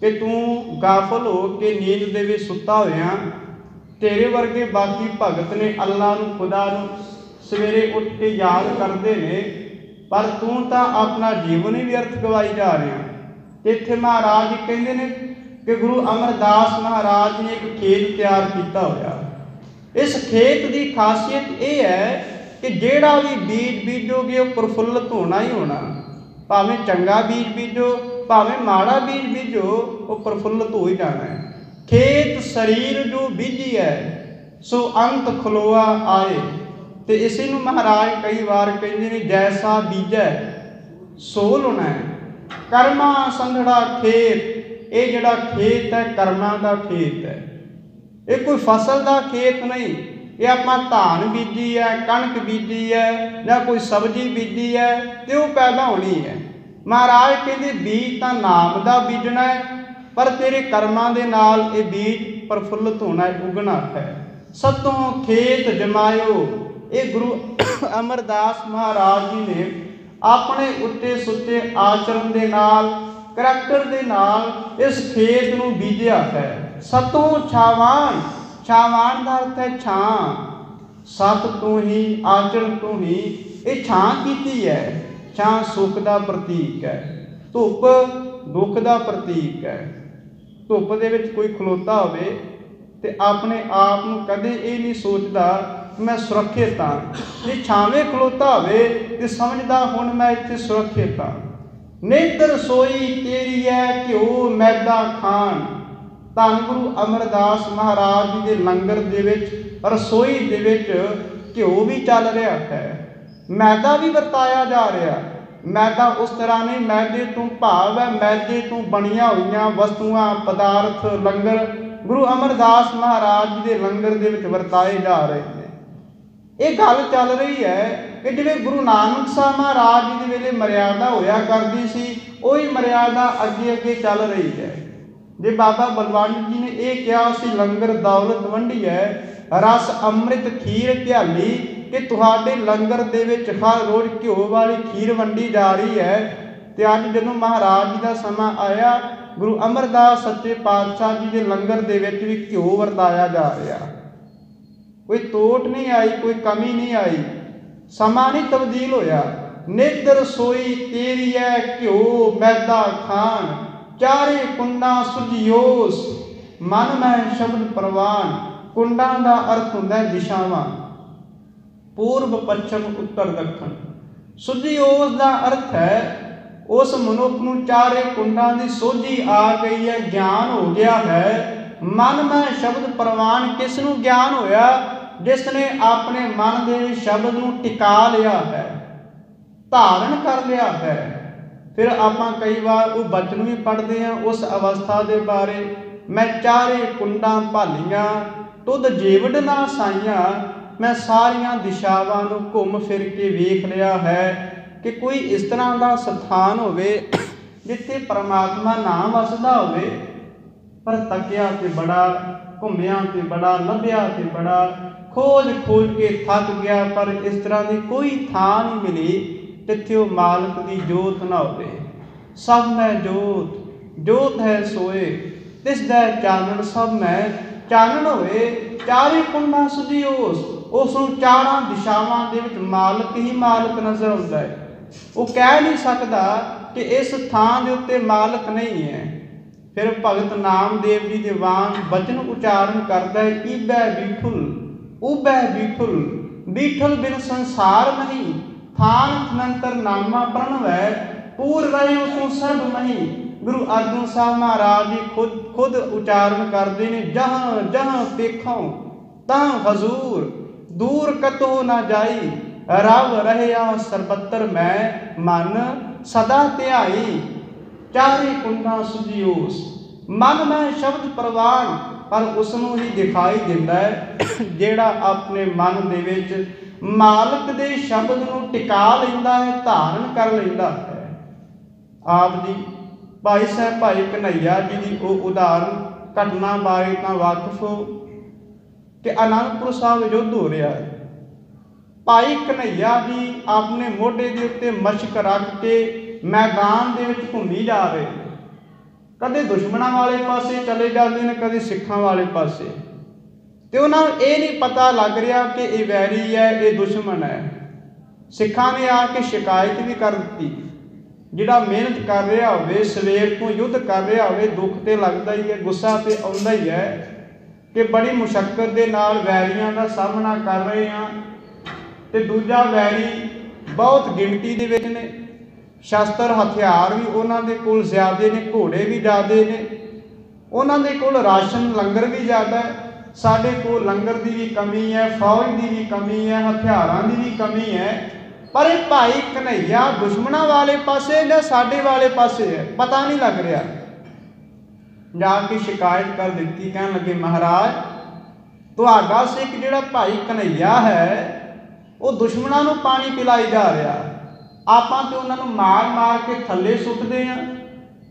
कि तू गाफल हो के नींद दे विच सुता होया, तेरे वर्गे बाकी भगत ने अल्लाह नूं, खुदा नूं सवेरे उठ के याद करते ने, पर तू तां अपना जीवन ही व्यर्थ गवाई जा रहा। इत्थे महाराज जी कहते ने कि गुरु अमरदास महाराज ने एक खेत तैयार किया होया। इस खेत की खासियत यह है कि जेड़ा भी बीज बीजोगे वो प्रफुल्लित होना ही होना, भावें चंगा बीज बीजो, भावें माड़ा बीज बीजो, वो प्रफुल्लित हो ही जाना है। खेत शरीर जो बीजी है सो अंत खलोआ आए, तो इसी नूं महाराज कई बार कहते हैं जैसा बीजा सो होना है। कर्मा संघड़ा खेत, ये जिहड़ा खेत है कर्मां दा खेत है, ये कोई फसल का खेत नहीं। ये आपां धान बीजी है, कणक बीजी है, या कोई सब्जी बीजी है तो वो पैदा होनी है। महाराज कहते बीज तो नाम का बीजना है, पर तेरे कर्मां दे नाल ये बीज प्रफुल्लित होना है, उगना है। सतों खेत जमायो, ये गुरु अमरदास महाराज जी ने अपने उत्ते सुच्चे आचरण दे नाल, करैक्टर दे नाल इस खेत नूं बीजिया है। सतों छावान, छावान का अर्थ है छां, सत तो ही आचरण तो ही ये छां कीती है। छां सुख का प्रतीक है, धुप दुख का प्रतीक है। धुप दे विच कोई खलोता होवे ते अपने आप नूं कदे ये नहीं सोचता मैं सुरक्षित हाँ, जे छावें खलोता होवे ते समझदा हुण मैं इत्थे सुरक्षित हाँ। ਨਿਤ ਰਸੋਈ ਤੇਰੀ ਹੈ ਘਿਓ ਮੈਦਾ ਖਾਣ। ਧੰਨ ਗੁਰੂ ਅਮਰਦਾਸ ਮਹਾਰਾਜ ਜੀ ਦੇ ਲੰਗਰ ਦੇ ਵਿੱਚ ਰਸੋਈ ਦੇ ਵਿੱਚ ਘਿਓ ਵੀ ਚੱਲ ਰਿਹਾ ਹੈ, ਮੈਦਾ ਵੀ ਵਰਤਾਇਆ ਜਾ ਰਿਹਾ। ਮੈਦਾ ਉਸ ਤਰ੍ਹਾਂ ਨਹੀਂ, ਮੈਦੇ ਤੋਂ ਭਾਵ ਹੈ ਮੈਦੇ ਤੋਂ ਬਣੀਆਂ ਹੋਈਆਂ ਵਸਤੂਆਂ ਪਦਾਰਥ ਲੰਗਰ ਗੁਰੂ ਅਮਰਦਾਸ ਮਹਾਰਾਜ ਜੀ ਦੇ ਲੰਗਰ ਦੇ ਵਿੱਚ ਵਰਤਾਏ ਜਾ ਰਹੇ ਨੇ। ਇਹ ਗੱਲ ਚੱਲ ਰਹੀ ਹੈ ਕਿ ਜਿਵੇਂ ਗੁਰੂ ਨਾਨਕ ਸਾਹਿਬ ਮਹਾਰਾਜ ਜੀ ਦੇ ਵੇਲੇ ਮਰਿਆਦਾ ਹੋਇਆ ਕਰਦੀ ਸੀ, ਉਹੀ ਮਰਿਆਦਾ ਅੱਗੇ ਅੱਗੇ ਚੱਲ ਰਹੀ ਹੈ। ਜੇ ਬਾਬਾ ਬਲਵੰਤ ਜੀ ਨੇ ਇਹ ਕਿਹਾ ਸੀ ਲੰਗਰ ਦੌਲਤ ਵੰਡੀ ਹੈ, ਰਸ ਅੰਮ੍ਰਿਤ ਖੀਰ ਧਿਆਲੀ, ਕਿ ਤੁਹਾਡੇ ਲੰਗਰ ਦੇ ਵਿੱਚ ਹਰ ਰੋਜ਼ ਘਿਓ ਵਾਲੀ ਖੀਰ ਵੰਡੀ ਜਾ ਰਹੀ ਹੈ। ਤੇ ਅੱਜ ਜਦੋਂ ਮਹਾਰਾਜ ਜੀ ਦਾ ਸਮਾਂ ਆਇਆ, ਗੁਰੂ ਅਮਰਦਾਸ ਸੱਚੇ ਪਾਤਸ਼ਾਹ ਜੀ ਦੇ ਲੰਗਰ ਦੇ ਵਿੱਚ ਵੀ ਘਿਓ ਵਰਤਾਇਆ ਜਾ ਰਿਹਾ। ਕੋਈ ਤੋਟ ਨਹੀਂ ਆਈ, ਕੋਈ ਕਮੀ ਨਹੀਂ ਆਈ, ਸਮਾਂ ਨਹੀਂ ਤਬਦੀਲ ਹੋਇਆ। ਨਿਤ ਰਸੋਈ ਤੇਰੀ ਹੈ ਘਿਓ ਮੈਦਾ ਖਾਣ, ਚਾਰੇ ਕੁੰਡਾਂ ਸੁਝਿਓਸ ਮਨ ਮੈਂ ਸ਼ਬਦ ਪ੍ਰਵਾਨ। ਕੁੰਡਾਂ ਦਾ ਅਰਥ ਹੁੰਦਾ ਦਿਸ਼ਾਵਾਂ, ਪੂਰਬ ਪੱਛਮ ਉੱਤਰ ਦੱਖਣ। ਸੁਝਿਓਸ ਦਾ ਅਰਥ ਹੈ ਉਸ ਮਨੁੱਖ ਨੂੰ ਚਾਰੇ ਕੁੰਡਾਂ ਦੀ ਸੋਝੀ ਆ ਗਈ ਹੈ, ਗਿਆਨ ਹੋ ਗਿਆ ਹੈ। ਮਨ ਮੈਂ ਸ਼ਬਦ ਪ੍ਰਵਾਨ, ਕਿਸ ਨੂੰ ਗਿਆਨ ਹੋਇਆ? ਜਿਸ ਨੇ ਆਪਣੇ ਮਨ ਦੇ ਸ਼ਬਦ ਨੂੰ ਟਿਕਾ ਲਿਆ ਹੈ, ਧਾਰਨ ਕਰ ਲਿਆ ਹੈ। ਫਿਰ ਆਪਾਂ ਕਈ ਵਾਰ ਉਹ ਬਚਨ ਵੀ ਪੜ੍ਹਦੇ ਹਾਂ ਉਸ ਅਵਸਥਾ ਦੇ ਬਾਰੇ, ਮੈਂ ਚਾਰੇ ਕੁੰਡਾਂ ਭਾਲੀਆਂ ਤੁਧ ਜੀਵੜ ਨਾ ਸਾਈਆਂ। ਮੈਂ ਸਾਰੀਆਂ ਦਿਸ਼ਾਵਾਂ ਨੂੰ ਘੁੰਮ ਫਿਰ ਕੇ ਵੇਖ ਲਿਆ ਹੈ ਕਿ ਕੋਈ ਇਸ ਤਰ੍ਹਾਂ ਦਾ ਸਥਾਨ ਹੋਵੇ ਜਿੱਥੇ ਪਰਮਾਤਮਾ ਨਾਮ ਵਸਦਾ ਹੋਵੇ। ਪਰ ਤੱਕਿਆ ਤੇ ਬੜਾ, ਘੁੰਮਿਆ ਤੇ ਬੜਾ, ਲੱਭਿਆ ਤੇ ਬੜਾ, ਖੋਜ ਕੇ ਥੱਕ ਗਿਆ, ਪਰ ਇਸ ਤਰ੍ਹਾਂ ਦੀ ਕੋਈ ਥਾਂ ਨਹੀਂ ਮਿਲੀ ਜਿੱਥੇ ਉਹ ਮਾਲਕ ਦੀ ਜੋਤ ਨਾ ਹੋਵੇ। ਸਭ ਮੈਂ ਜੋਤ, ਜੋਤ ਹੈ ਸੋਏ, ਤਿਸ ਦਾ ਚਾਨਣ ਸਭ ਮੈਂ ਚਾਨਣ ਹੋਏ। ਚਾਰੇ ਕੁੰਡਾਂ ਸੁਝਿਓਸ, ਉਸ ਨੂੰ ਚਾਰਾਂ ਦਿਸ਼ਾਵਾਂ ਦੇ ਵਿੱਚ ਮਾਲਕ ਹੀ ਮਾਲਕ ਨਜ਼ਰ ਆਉਂਦਾ ਹੈ। ਉਹ ਕਹਿ ਨਹੀਂ ਸਕਦਾ ਕਿ ਇਸ ਥਾਂ ਦੇ ਉੱਤੇ ਮਾਲਕ ਨਹੀਂ ਹੈ। ਫਿਰ ਭਗਤ ਨਾਮਦੇਵ ਜੀ ਦੇ ਵਾਂਗ ਬਚਨ ਉਚਾਰਨ ਕਰਦਾ ਹੈ, ਈਬੈ ਬੀਠੁਲ ਉਬੈ ਬੀਠੁਲ, ਬੀਠਲ ਬਿਨ ਸੰਸਾਰ ਨਹੀਂ, ਥਾਨ ਅਨੰਤਰ ਨਾਮਾ ਪ੍ਰਣਵੈ, ਪੂਰ ਰਹੇ ਤੂੰ ਸਰਬ ਮਹੀ। ਗੁਰੂ ਅਰਜਨ ਸਾਹਿਬ ਮਹਾਰਾਜ ਜੀ ਖੁਦ ਉਚਾਰਨ ਕਰਦੇ ਨੇ, ਜਹਾਂ ਜਹਾਂ ਦੇਖਾਂ ਤਾਂ ਹਜ਼ੂਰ, ਦੂਰ ਕਤੋ ਨਾ ਜਾਈ, ਰਵ ਰਹਿਆ ਸਰਬੱਤਰ ਮੈਂ, ਮਨ ਸਦਾ ਧਿਆਈ। ਚਾਰੇ ਕੁੰਡਾਂ ਸੁਝਿਓਸ, ਮਨ ਮੈਂ ਸ਼ਬਦ ਪ੍ਰਵਾਨ, ਪਰ ਉਸ ਨੂੰ ਹੀ ਦਿਖਾਈ ਦਿੰਦਾ ਹੈ ਜਿਹੜਾ ਆਪਣੇ ਮਨ ਦੇ ਵਿੱਚ ਮਾਲਕ ਦੇ ਸ਼ਬਦ ਨੂੰ ਟਿਕਾ ਲੈਂਦਾ ਹੈ, ਧਾਰਨ ਕਰ ਲੈਂਦਾ ਹੈ। ਆਪ ਜੀ ਭਾਈ ਸਾਹਿਬ ਭਾਈ ਕਨ੍ਹਈਆ ਜੀ ਦੀ ਉਹ ਉਦਾਹਰਨ ਘਟਨਾ ਬਾਰੇ ਤਾਂ ਵਾਕਿਫ ਹੋ ਕਿ ਅਨੰਦਪੁਰ ਸਾਹਿਬ ਯੁੱਧ ਹੋ ਰਿਹਾ ਹੈ। ਭਾਈ ਕਨ੍ਹਈਆ ਜੀ ਆਪਣੇ ਮੋਢੇ ਦੇ ਉੱਤੇ ਮਸ਼ਕ ਰੱਖ ਕੇ ਮੈਦਾਨ ਦੇ ਵਿੱਚ ਘੁੰਮੀ ਜਾ ਰਹੇ, ਕਦੇ ਦੁਸ਼ਮਣਾਂ ਵਾਲੇ ਪਾਸੇ ਚਲੇ ਜਾਂਦੇ ਨੇ, ਕਦੇ ਸਿੱਖਾਂ ਵਾਲੇ ਪਾਸੇ। ਤੇ ਉਹਨਾਂ ਨੂੰ ਇਹ ਨਹੀਂ ਪਤਾ ਲੱਗ ਰਿਹਾ ਕਿ ਇਹ ਵੈਰੀ ਹੈ, ਇਹ ਦੁਸ਼ਮਣ ਹੈ। ਸਿੱਖਾਂ ਨੇ ਆ ਕੇ ਸ਼ਿਕਾਇਤ ਵੀ ਕਰ ਦਿੱਤੀ। ਜਿਹੜਾ ਮਿਹਨਤ ਕਰ ਰਿਹਾ ਹੋਵੇ, ਸਵੇਰ ਤੋਂ ਯੁੱਧ ਕਰ ਰਿਹਾ ਹੋਵੇ, ਦੁੱਖ ਤੇ ਲੱਗਦਾ ਹੀ ਹੈ, ਗੁੱਸਾ ਤੇ ਆਉਂਦਾ ਹੀ ਹੈ ਕਿ ਬੜੀ ਮੁਸ਼ੱਕਤ ਦੇ ਨਾਲ ਵੈਰੀਆਂ ਦਾ ਸਾਹਮਣਾ ਕਰ ਰਹੇ ਹਾਂ। ਤੇ ਦੂਜਾ ਵੈਰੀ ਬਹੁਤ ਗਿਣਤੀ ਦੇ ਵਿੱਚ ਨੇ, ਸ਼ਸਤਰ ਹਥਿਆਰ ਵੀ ਉਹਨਾਂ ਦੇ ਕੋਲ ਜ਼ਿਆਦੇ ਨੇ, ਘੋੜੇ ਵੀ ਜ਼ਿਆਦੇ ਨੇ, ਉਹਨਾਂ ਦੇ ਕੋਲ ਰਾਸ਼ਨ ਲੰਗਰ ਵੀ ਜ਼ਿਆਦਾ ਹੈ। ਸਾਡੇ ਕੋਲ ਲੰਗਰ ਦੀ ਵੀ ਕਮੀ ਹੈ, ਫੌਜ ਦੀ ਵੀ ਕਮੀ ਹੈ, ਹਥਿਆਰਾਂ ਦੀ ਵੀ ਕਮੀ ਹੈ। ਪਰ ਇਹ ਭਾਈ ਕਨ੍ਹਈਆ ਦੁਸ਼ਮਣਾਂ ਵਾਲੇ ਪਾਸੇ ਜਾਂ ਸਾਡੇ ਵਾਲੇ ਪਾਸੇ ਹੈ, ਪਤਾ ਨਹੀਂ ਲੱਗ ਰਿਹਾ। ਜਾ ਕੇ ਸ਼ਿਕਾਇਤ ਕਰ ਦਿੱਤੀ, ਕਹਿਣ ਲੱਗੇ ਮਹਾਰਾਜ ਤੁਹਾਡਾ ਸਿੱਖ ਜਿਹੜਾ ਭਾਈ ਕਨ੍ਹਈਆ ਹੈ ਉਹ ਦੁਸ਼ਮਣਾਂ ਨੂੰ ਪਾਣੀ ਪਿਲਾਈ ਜਾ ਰਿਹਾ। ਆਪਾਂ ਤੇ ਉਹਨਾਂ ਨੂੰ ਮਾਰ ਮਾਰ ਕੇ ਥੱਲੇ ਸੁੱਟਦੇ ਹਾਂ,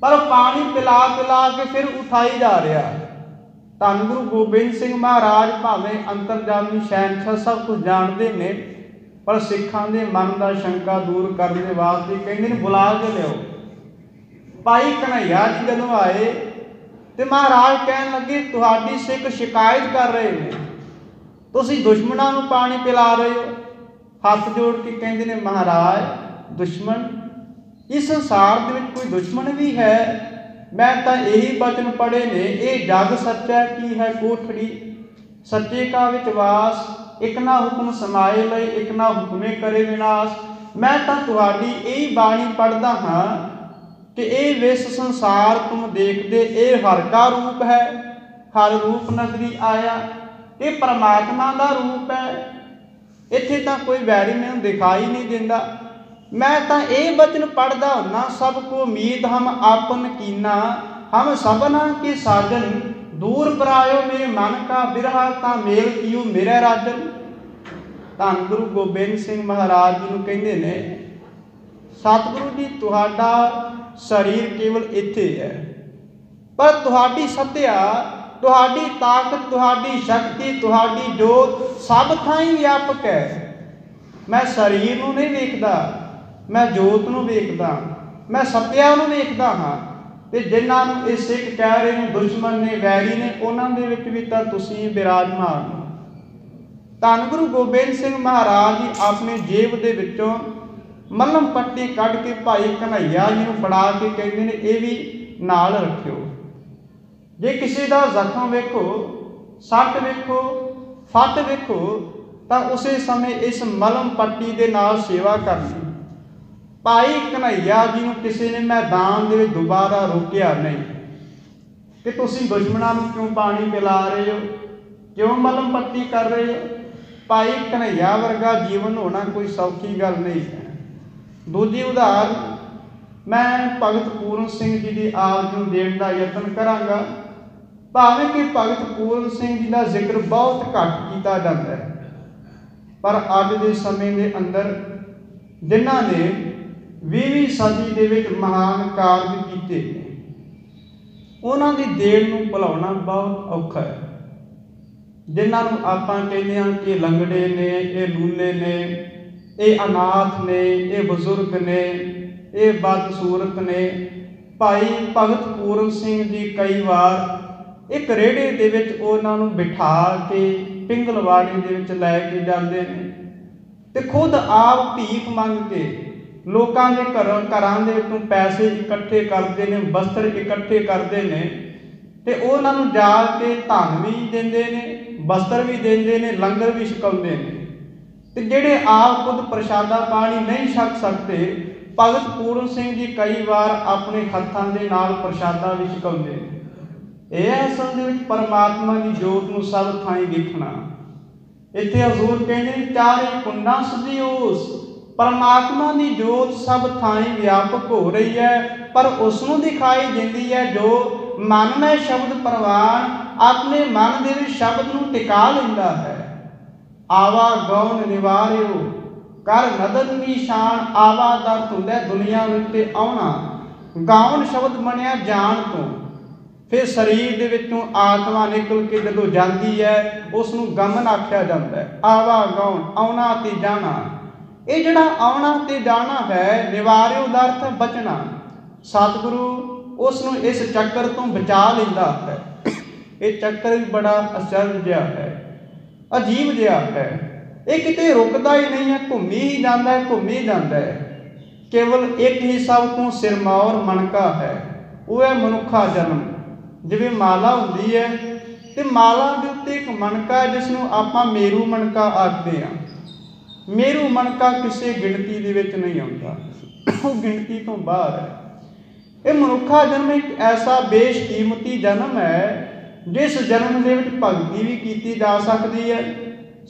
ਪਰ ਪਾਣੀ ਪਿਲਾ ਕੇ ਫਿਰ ਉਠਾਈ ਜਾ ਰਿਹਾ। ਧੰਨ ਗੁਰੂ ਗੋਬਿੰਦ ਸਿੰਘ ਮਹਾਰਾਜ ਭਾਵੇਂ ਅੰਤਰਜਾਮੀ ਸ਼ਹਿਨਸ਼ਾਹ ਸਭ ਕੁਝ ਜਾਣਦੇ ਨੇ, ਪਰ ਸਿੱਖਾਂ ਦੇ ਮਨ ਦਾ ਸ਼ੰਕਾ ਦੂਰ ਕਰਨ ਦੇ ਵਾਸਤੇ ਕਹਿੰਦੇ ਨੇ ਬੁਲਾ ਕੇ ਲਿਆਓ। ਭਾਈ ਕਨ੍ਹਈਆ ਜੀ ਜਦੋਂ ਆਏ ਤੇ ਮਹਾਰਾਜ ਕਹਿਣ ਲੱਗੇ ਤੁਹਾਡੀ ਸਿੱਖ ਸ਼ਿਕਾਇਤ ਕਰ ਰਹੇ ਨੇ, ਤੁਸੀਂ ਦੁਸ਼ਮਣਾਂ ਨੂੰ ਪਾਣੀ ਪਿਲਾ ਰਹੇ ਹੋ। ਹੱਥ ਜੋੜ ਕੇ ਕਹਿੰਦੇ ਨੇ ਮਹਾਰਾਜ ਦੁਸ਼ਮਣ, ਇਸ ਸੰਸਾਰ ਦੇ ਵਿੱਚ ਕੋਈ ਦੁਸ਼ਮਣ ਵੀ ਹੈ? ਮੈਂ ਤਾਂ ਇਹੀ ਬਚਨ ਪੜ੍ਹੇ ਨੇ, ਇਹ ਜਗ ਸੱਚਾ ਕੀ ਹੈ ਕੋਠੜੀ, ਸੱਚੇ ਕਾ ਵਿਚਵਾਸ, ਇੱਕ ਨਾ ਹੁਕਮ ਸਮਾਏ ਲਈ, ਇੱਕ ਨਾ ਹੁਕਮੇ ਕਰੇ ਵਿਨਾਸ਼। ਮੈਂ ਤਾਂ ਤੁਹਾਡੀ ਇਹੀ ਬਾਣੀ ਪੜ੍ਹਦਾ ਹਾਂ कि ये विश्व संसार तुम देखते ये हर का रूप है, हर रूप नगरी आया, ये परमात्मा का रूप है। इत्थे तो कोई वैरी मैनूं दिखाई नहीं देता। मैं तो ये वचन पढ़दा हुन्ना, सबको उम्मीद हम आपन कीना, हम सबना के साजन, दूर परायो मेरे मन का बिरहा, ता मेल कियो मेरे राजन। धन गुरु गोबिंद सिंह महाराज जी नूं कहिंदे ने, सतगुरु जी तुहाडा शरीर केवल इत्थे है, पर तुहाडी सत्या, तुहाडी ताकत, तुहाडी शक्ति, तुहाडी जोत सब थाई व्यापक है। मैं शरीर नूं नहीं वेखदा, मैं जोत नूं वेखदा, मैं सत्या नूं वेखदा हाँ। ते जिन्हां नूं इह सिख कह रहे ने दुश्मन ने, वैरी ने, उन्हां दे विच भी तां तुसीं विराजमान हो। धन गुरु गोबिंद सिंह महाराज जी अपने जेब दे विचों मलम पट्टी कढ़ के भाई कन्हैया जी नूं फड़ा के कहंदे ने, ये भी नाल रखियो। जे किसी का जख्म वेखो, सट वेखो, फट वेखो, तो उस समय इस मलम पट्टी के नाल सेवा करनी। भाई कन्हैया जी नूं किसी ने मैदान दे विच दोबारा रोकिया नहीं कि तुसीं दुश्मनां नूं क्यों पानी पिला रहे हो, क्यों मलम पट्टी कर रहे हो। भाई कन्हैया वर्गा जीवन होना कोई सौखी गल नहीं है। दूजी उदाहरण मैं भगत पूरन सिंह जी की आवाज़ नूं देण दा यतन करांगा। भावें कि भगत पूरन सिंह जी का जिक्र बहुत घट किया जाता है, पर अज के समय के अंदर जिन्हां ने 20वीं सदी दे विच महान कार्य कीते, उन्हां दी देण नूं भुलाउणा बहुत औखा है। जिन्हां नूं आपां कहते हैं कि लंगड़े ने, ये लूले ने, ये अनाथ ने, ये बजुर्ग ने, ये बदसूरत ने। भाई भगत पूरन सिंह जी कई बार एक रेड़े दे विच उन्हां नूं बिठा के पिंगलवाड़े दे विच लै के जांदे ने ते खुद आप भीख मंग के लोकां दे घरां दे विचों पैसे इकट्ठे करते ने, वस्त्र इकट्ठे करते ने ते उन्हां नूं जा के धन भी दिंदे ने, वस्त्र भी दिंदे ने, लंगर भी छकाउंदे ने। ते जिहड़े आप खुद प्रशादा पानी नहीं छक सकते, भगत पूरन सिंह जी कई बार अपने हत्थां दे नाल प्रशादा भी छकाउंदे ने। यह असल दे विच परमात्मा की जोत नूं सब थाई देखना। इत्थे हजूर कहंदे ने, चारे कुंडां सदियोस, परमात्मा की जोत सब थाई व्यापक हो रही है, पर उसनूं दिखाई देंदी है जो मन में शब्द प्रवान अपने मन दे विच शब्द नूं टिका लैंदा है। आवा गौन निवारियो कर नदन की शान, आवा दा हुंदा दुनिया उत्ते आउणा, गौन शब्द बनिया जान तो। फिर शरीर दे विचों आत्मा निकल के जदों जाती है उसनूं गमन आख्या जाता है। आवा गौन आउणा ते जाना, ये जिहड़ा आउणा ते जाना है, निवारियो दा अर्थ है बचना। सतगुरु उसनूं इस चक्कर तो बचा लैंदा है। ये चक्कर भी बड़ा आश्चर्य जिहा है, अजीब जिहा है। ये किते रुकदा ही नहीं है, घूमी ही जाता है, घूमी ही जाता है। केवल एक ही सब तो सिरमौर मनका है, वह है मनुखा जन्म। जिवें माला हुंदी है ते माला दे उत्ते एक मनका है जिसनूं आपां मेरू मनका आखदे हां। मेरू मनका किसी गिणती दे विच नहीं आउंदा, वो गिणती तो बाहर है। ये मनुखा जन्म एक ऐसा बेशकीमती जन्म है जिस जन्म दे विच भगती भी कीती जा सकती है,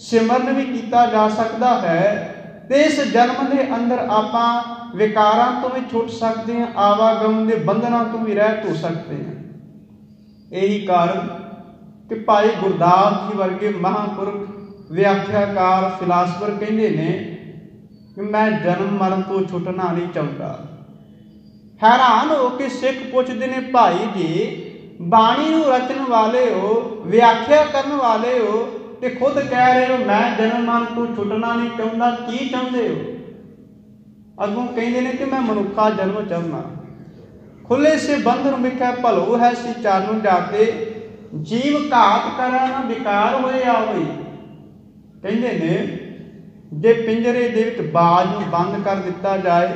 सिमरन भी किया जा सकता है, तो इस जन्म के अंदर आपां विकारां तो भी छुट सकते हैं, आवागम के बंधनों तो भी रहत हो सकते हैं। यही कारण कि भाई गुरदास जी वर्गे महापुरख व्याख्याकार फिलासफर कहते हैं कि मैं जन्म मरण तो छुटना नहीं चाहता। हैरान हो के सिख पूछते ने, भाई जी बाणी नूं रचन वाले हो, व्याख्या करने वाले हो, ते खुद कह रहे हो मैं जन्म मरण तो छुटना नहीं चाहता, की चाहते हो? अगों कहते हैं कि मैं मनुखा जन्म चाहना। खुले से बंधन मिख्या भलो है सी चानू जाते, जीव घात करा ना विकार होए आवे। कहते ने जे पिंजरे दे विच बाज नूं बंद कर दिता जाए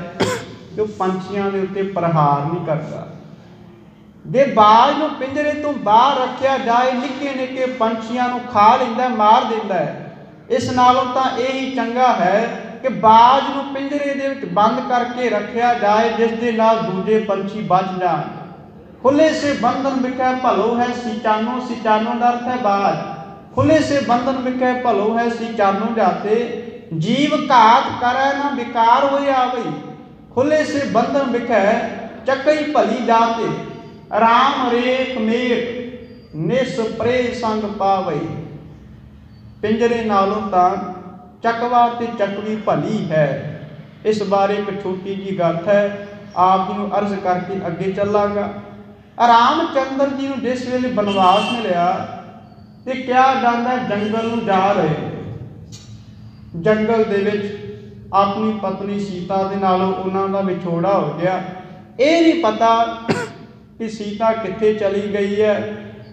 तो पंछियां दे उत्ते प्रहार नहीं करता। जे बाज नूं पिंजरे तो बाहर रखिया जाए, निक्के निक्के पंछियां नूं खा लैंदा, मार दिंदा है। इस नालों तां यही चंगा है कि बाज नूं पिंजरे दे विच बंद करके रखिया जाए, जिस दे नाल दूजे पंछी बच जाण। खुले से बंधन बिकै भलो है सीचानो, सीचानो का अर्थ है बाज। खुले से बंधन बिकै भलो है सीचानो जाते, जीव घात करै ना विकार होए आवई। खुले से बंधन बिकै चकई भली जाते, राम रेख मेट निस्प्रे संग पावई। पिंजरे नालों तां चकवा ते चकवी भली है। इस बारे एक छोटी जी गल है, आप जी अर्ज करके अगे चलांगा। रामचंद्र जी नूं जिस वेले बनवास मिलिया ते क्या जांदा जंगल नूं जा रहे, जंगल दे विच अपनी पत्नी सीता दे नालों उन्हां दा विछोड़ा हो गया। ये नहीं पता कि सीता कित्थे चली गई है,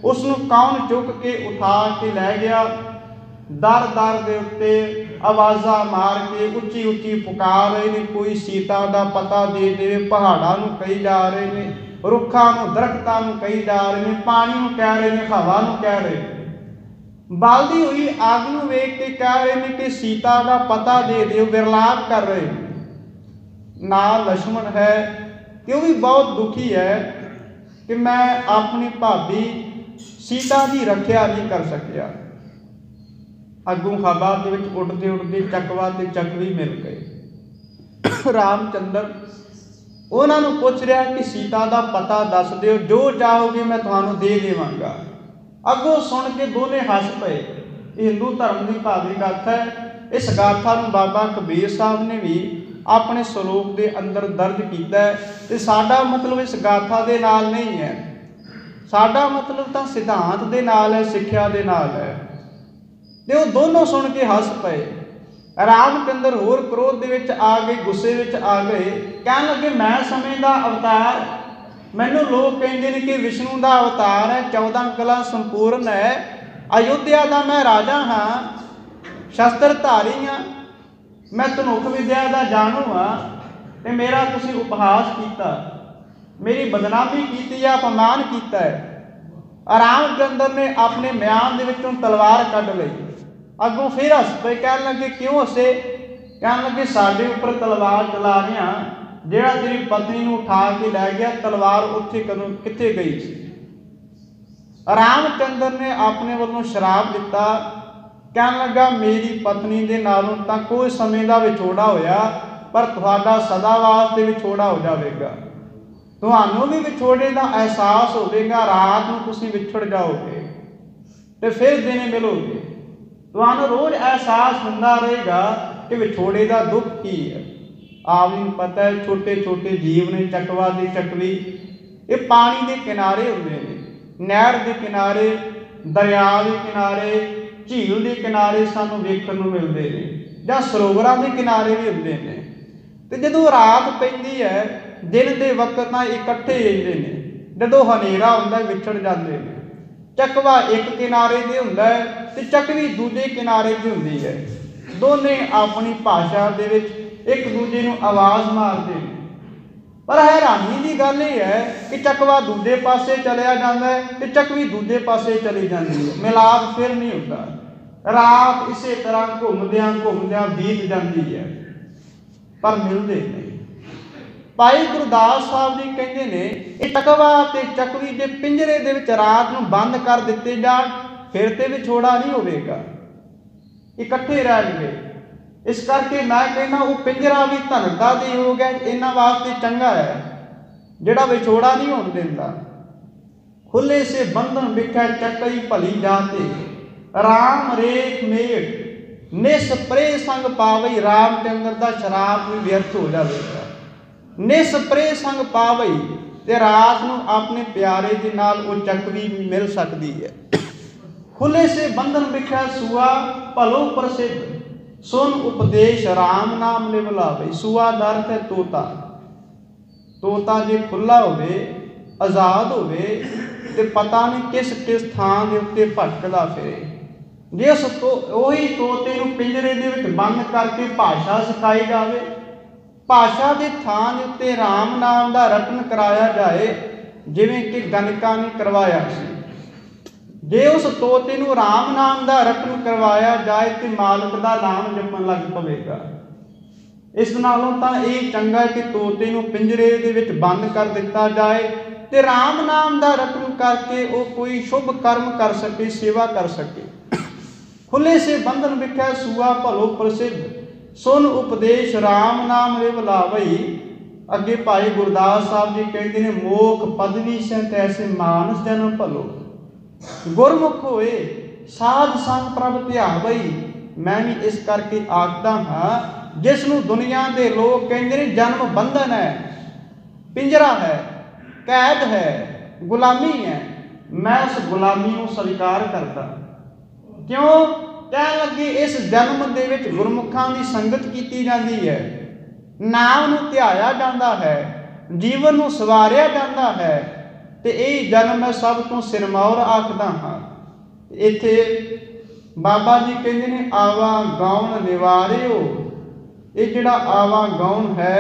उसनूं कौन चुक के उठा के लै गया। दर दर दे उत्ते आवाज़ां मार के उच्ची उच्ची पुकार रहे ने, कोई सीता का पता दे दे। पहाड़ां नूं कही जा रहे ने, रुखां नूं दरख्तां नूं कही जा रहे ने, पानी नूं कह रहे ने, हवा नूं कह रहे ने, बालदी हुई आग नूं वेख के कह रहे ने कि सीता का पता दे दिओ। विरलाप कर रहे नाल लक्ष्मण है कि वह भी बहुत दुखी है कि मैं अपनी भाभी सीता की रखिया नहीं कर सकिया। अगों हवा दे विच उड़दे उड़दे चकवा ते चकवी मिल गए। रामचंद्र उन्हां नूं पुछ रहा कि सीता का पता दस दिओ, जो चाहोगे मैं तुहानूं दे देवांगा। अगों सुन के दोने हस पे। हिंदू धर्म की भावी गाथा है। इस गाथा नूं बाबा कबीर साहब ने भी अपने सलोक के अंदर दर्ज किया है। ते साडा मतलब इस गाथा दे नाल नहीं है, साडा मतलब तो सिद्धांत दे नाल है, सिक्ख्या दे नाल है। ते वो दोनों सुन के हस पे। रामचंद्र होर क्रोध दे विच आ गए, गुस्से विच आ गए, कहन लगे मैं समय का अवतार, मैनू लोग कहते हैं कि विष्णु का अवतार है, 14 कला संपूर्ण है, अयोध्या का मैं राजा हाँ, शस्त्रधारी हाँ, मैं धनुख विद्या का जाणू हाँ, ते मेरा तुसीं उपहास किया, मेरी बदनामी की, अपमान किया है। रामचंद्र ने अपने म्यान दे विचों तलवार कढ़ लई। अगों फिर हस पे, कह लगे क्यों हसे? कह लगे साडे उपर तलवार चला रहा, जेड़ा तेरी पत्नी नूं उठा के लै गया, तलवार उत्थे कदों कित्थे गई सी? रामचंद्र ने अपने वालों श्राप दिता, कह लगा मेरी पत्नी दे नालों तां कोई समय का विछोड़ा होया, पर तुहाडा सदा वास्ते विछोड़ा हो जाएगा। तुहानूं भी विछोड़े का एहसास होगा, रात नूं तुसीं विछड़ जाओगे तो फिर दिन मिलोगे। तुहानूं रोज़ एहसास हुंदा रहेगा कि विछोड़े का दुख की है। आप जी पता है छोटे छोटे जीव ने, चकवा ते चकवी, ये पानी के किनारे होंदे ने, नहर के किनारे, दरिया के किनारे, झील के किनारे सानूं वेखण नूं मिलदे ने, जां सरोवरां के किनारे भी होंदे ने। ते जदों रात पैंदी है, दिन के वक्त तां इकट्ठे रहिंदे ने, जदों हनेरा हुंदा विछड़ जांदे ने। चकवा एक किनारे ते हुंदा है ते चकवी दूजे किनारे ते हुंदी है। दोने अपनी भाषा दे विच एक दूजे नूं आवाज़ मारदे ने। पर हैरानी की गल यह है कि चकवा दूजे पासे चलिया जाता है ते चकवी दूजे पासे चली जाती है, मिलाप फिर नहीं होता। रात इसे तरह घूमदियां घूमदियां बीत जाती है, पर मिलते नहीं। भाई गुरदास साहब जी कहते ने, ये चकवा ते चकवी जे पिंजरे दे विच रात नूं बंद कर दिते जाण, फिर ते विछोड़ा नहीं होवेगा, इकट्ठे रहणगे। इस करके मैं कहना वो पिंजरा भी धनता दे योग है, इन्हां वास्ते चंगा है जिहड़ा विछोड़ा नहीं होण दिंदा। खुले से बंधन बिखै चकई भली जाते, राम रेख मेट निस्प्रे संग पावई। रामचंद्र का शराब भी व्यर्थ हो जाएगा। निस्प्रे संग पावई, ते रात नूं अपने प्यारे दे नाल वो चकवी भी मिल सकती है। खुले से बंधन बिखै सुआ भलो प्रसिद्ध, सुन उपदेश राम नाम निवलावे। सुआ दा अर्थ है तोता। तोता जे खुला होवे, आज़ाद होवे, ते पता नहीं किस किस थां दे उत्ते भटकदा फिरे। जे उस उही तोते नूं पिंजरे दे विच बंद करके भाषा सिखाई जावे, भाषा के थां दे उत्ते राम नाम का रटन कराया जाए, जिवें कि गणिका ने करवाया सी। जे उस तोते नूं राम नाम का रटन करवाया जाए तो मालिक का नाम जपन लग पवेगा। इस नालों तां इह चंगा कि तोते नूं पिंजरे दे विच बंद कर दिता जाए ते राम नाम दा रटन करके वो कोई शुभ कर्म कर सके, सेवा कर सके। खुले से बंधन विख्या सूआ भलो प्रसिद्ध, सुन उपदेश राम नाम रे बुलावई। अगे भाई गुरदास साहब जी कहते हैं, मोख पदवी से तैसे मानस जन्म भलो, गुरमुख होए साध संग प्रभ ध्यावई। मैं भी इस करके आखदा हाँ, जिसनों दुनिया के लोग कहते हैं जन्म बंधन है, पिंजरा है, कैद है, गुलामी है, मैं उस गुलामी को स्वीकार करता। क्यों? कह लगे इस जन्म दे विच गुरमुखां दी संगत की जाती है, नाम नूं ध्याया जाता है, जीवन नूं सवारिया जाता है, ते यही जन्म मैं सब तो सिरमौर आखदा हाँ। इत्थे बाबा जी कहते हैं आवा गाउन निवारियो। ये जिहड़ा आवा गाउन है,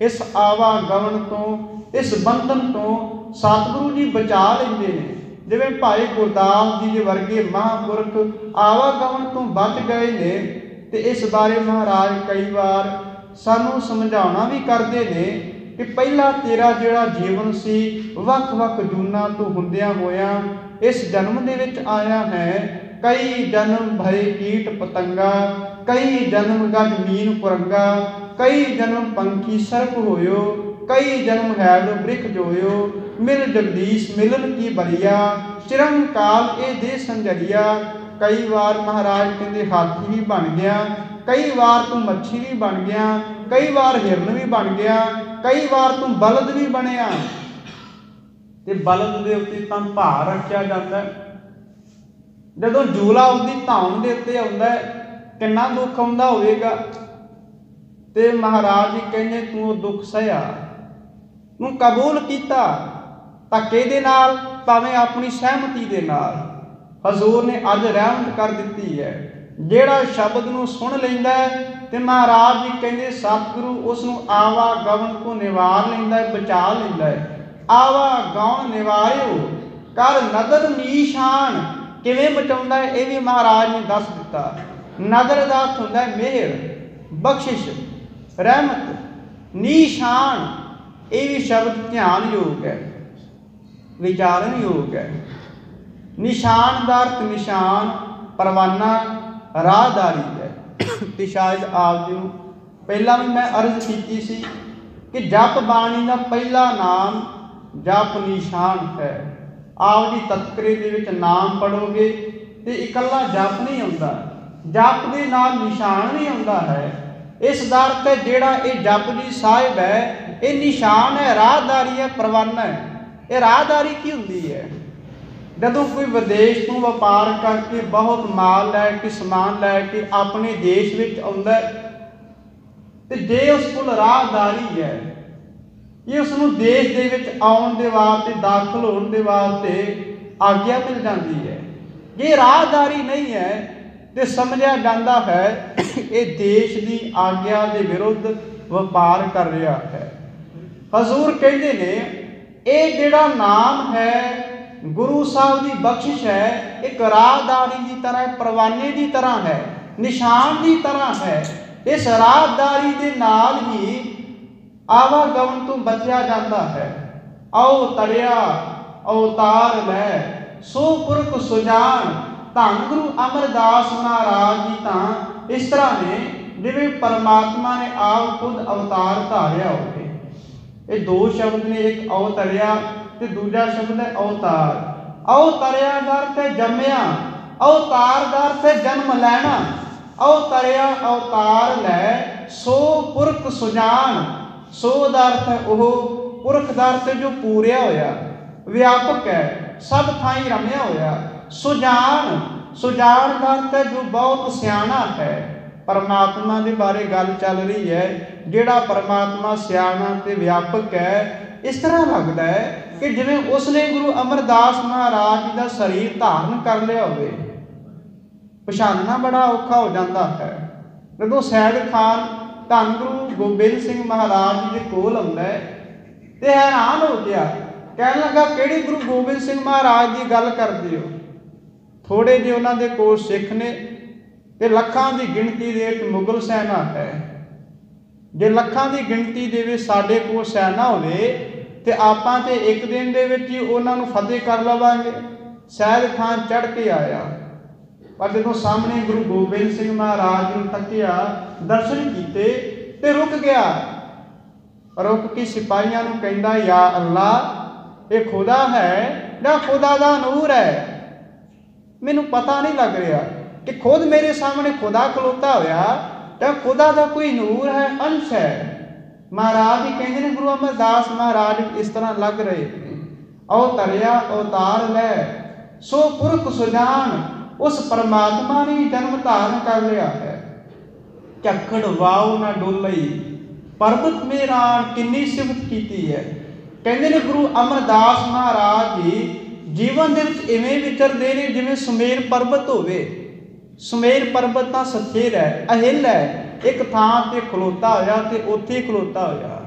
इस आवा गाउन तो, इस बंधन तो सतगुरु जी बचा लेंदे ने। जिवें भाई गुरदास जी के वर्गे महापुरख आवागमन तो बच गए ने, ते इस बारे महाराज कई बार सानू समझाउणा भी करते ने कि पहला तेरा जिहड़ा जीवन सी वख-वख जूना तो हुंदियां होया इस जन्म दे विच आया है। कई जन्म भय कीट पतंगा, कई जन्म गज मीन कुरंगा, कई जन्म पंखी सर्प होयो, कई जन्म हैब वृख जोयो। मिल जगदीश मिलन की बरिया, चिरंकाल ए दे संजरिया। कई बार महाराज कहते हाथी भी बन गया, कई बार तू मच्छी भी बन गया, कई बार हिरन भी बन गया, कई बार तू बलद भी बनया। ते बलद दे उत्ते तां भार रखिया जाता है। जदों जूला उसकी धाम के उत्ते आउंदा है, किन्ना दुख आउंदा होवेगा। ते महाराज जी कहने तू दुख सहा, तू कबूल किया धक्के दे नाल, भावें अपनी सहमति दे नाल। हजूर ने अज रहमत कर दी है। जिहड़ा शब्द नूं सुन लैंदा है ते महाराज जी कहते सतगुरु उसनूं आवा गवन को निवार लैंदा है, बचा लैंदा है। आवा गौन निवारियो कर नदर नीशान। किवें बचाउंदा है ये भी महाराज ने दस दिता। नदर दा अर्थ हुंदा है मेहर, बख्शिश, रहमत। नीशान ये भी शब्द ध्यान योग है, विचारण योग है। निशान का अर्थ निशान, परवाना, राहदारी है। तो शायद आप जी पहला भी मैं अर्ज की सी कि जप बाणी का पहला नाम जप निशान है। आप जी तत्करे दे विच नाम पढ़ोगे तो इकल्ला जप नहीं आता, जप के नाल निशान भी आता है। इस दर ते जिहड़ा ये जप जी साहिब है ये निशान है, राहदारी है, परवाना है। ये राहदारी की हुंदी है? जदों कोई विदेश तो व्यापार करके बहुत माल लैके समान लैके अपने देश विच आउंदा है, ते जे उस कोल राहदारी है, ये उसनूं देश दे विच आउण दे वास्ते, दाखल होण दे वास्ते आग्या मिल जाती है। जे राहदारी नहीं है तो समझा जाता है ये देश की आग्या के विरुद्ध व्यापार कर रहा है। हजूर कहते ने ये जिहड़ा नाम है गुरु साहब की बख्शिश है, एक राहदारी की तरह, परवाने की तरह है, निशान की तरह है। इस राहदारी के नाल ही आवागमन तो बचया जाता है। आओ तरिया अवतार लै सो पुरख सुजान। धन गुरु अमरदास महाराज जी तो इस तरह ने जिवें परमात्मा ने आप खुद अवतार धारिया होवे। ये दो शब्द ने, एक अवतरिया ते दूजा शब्द है अवतार। अवतरिया का अर्थ है जम्मिया, अवतार का अर्थ है जन्म लैना। अवतरिया अवतार लै सो पुरख सुजान। सो का अर्थ है वह, पुरख का अर्थ है जो पूरिया होया, व्यापक है, सब थाई रमिया होया। सुजान, सुजान का अर्थ है जो बहुत सियाणा है। परमात्मा के बारे गल चल रही है, जिहड़ा परमात्मा सियाणा ते व्यापक है। इस तरह लगता है कि जिवें उसने गुरु अमरदास महाराज जी का शरीर धारण कर लिया होवे। पछाणना बड़ा औखा हो जाता है। जदों सैयद खान धन गुरु गोबिंद सिंह महाराज जी के कोल आउंदा है ते हैरान हो गया, कहन लगा किहड़े गुरु गोबिंद सिंह महाराज की गल करदे हो? थोड़े जे उन्हां दे कोल सिख ने ते लखां की गिणती दे मुगल सेना है। जे ਲੱਖਾਂ ਦੀ ਗਿਣਤੀ ਦੇ ਵਿੱਚ ਸਾਡੇ ਕੋਲ ਸੈਨਾ ਹੋਵੇ ਤੇ ਆਪਾਂ ਤੇ ਇੱਕ ਦਿਨ ਦੇ ਵਿੱਚ ਹੀ ਉਹਨਾਂ ਨੂੰ ਫਤਿਹ ਕਰ ਲਵਾਂਗੇ। ਸੈਦ ਖਾਨ ਚੜ੍ਹ ਕੇ ਆਇਆ, ਪਰ ਜਦੋਂ ਸਾਹਮਣੇ ਗੁਰੂ ਗੋਬਿੰਦ ਸਿੰਘ ਮਹਾਰਾਜ ਨੂੰ ਤੱਕਿਆ, ਦਰਸ਼ਨ ਕੀਤੇ ਤੇ ਰੁਕ ਗਿਆ। ਰੁਕ ਕੇ ਸਿਪਾਹੀਆਂ ਨੂੰ ਕਹਿੰਦਾ, ਯਾ ਅੱਲਾ, ਇਹ ਖੁਦਾ ਹੈ ਜਾਂ ਖੁਦਾ ਦਾ ਨੂਰ ਹੈ? ਮੈਨੂੰ ਪਤਾ ਨਹੀਂ ਲੱਗ ਰਿਹਾ ਕਿ ਖੁਦ ਮੇਰੇ ਸਾਹਮਣੇ ਖੁਦਾ ਖਲੋਤਾ ਹੋਇਆ ਤਾਂ ਖੁਦਾ ਦਾ ਕੋਈ ਨੂਰ ਹੈ, ਅੰਸ਼ ਹੈ। ਮਹਾਰਾਜ ਜੀ ਕਹਿੰਦੇ ਨੇ, ਗੁਰੂ ਅਮਰਦਾਸ ਮਹਾਰਾਜ ਇਸ ਤਰ੍ਹਾਂ ਲੱਗ ਰਹੇ ਨੇ, ਅਵਤਰਿਆ ਅਵਤਾਰ ਲੈ ਸੋ ਪੁਰਖ ਸੁਜਾਨ, ਉਸ ਪਰਮਾਤਮਾ ਨੇ ਜਨਮ ਧਾਰਨ ਕਰ ਲਿਆ ਹੈ। ਝੱਖੜ ਵਾਉ ਨਾ ਡੋਲਈ ਪਰਬਤ ਮੇਰਾਨ, ਕਿੰਨੀ ਸਿਫਤ ਕੀਤੀ ਹੈ। ਕਹਿੰਦੇ ਨੇ ਗੁਰੂ ਅਮਰਦਾਸ ਮਹਾਰਾਜ ਜੀ ਜੀਵਨ ਦੇ ਵਿੱਚ ਇਵੇਂ ਵਿਚਰਦੇ ਨੇ ਜਿਵੇਂ ਸੁਮੇਰ ਪਰਬਤ ਹੋਵੇ। ਸੁਮੇਰ ਪਰਬਤ ਤਾਂ ਸਥਿਰ ਹੈ, ਅਹਿਲ ਹੈ, ਇੱਕ ਥਾਂ ਤੇ ਖਲੋਤਾ ਹੋਇਆ ਤੇ ਉੱਥੇ ਖਲੋਤਾ ਹੋਇਆ।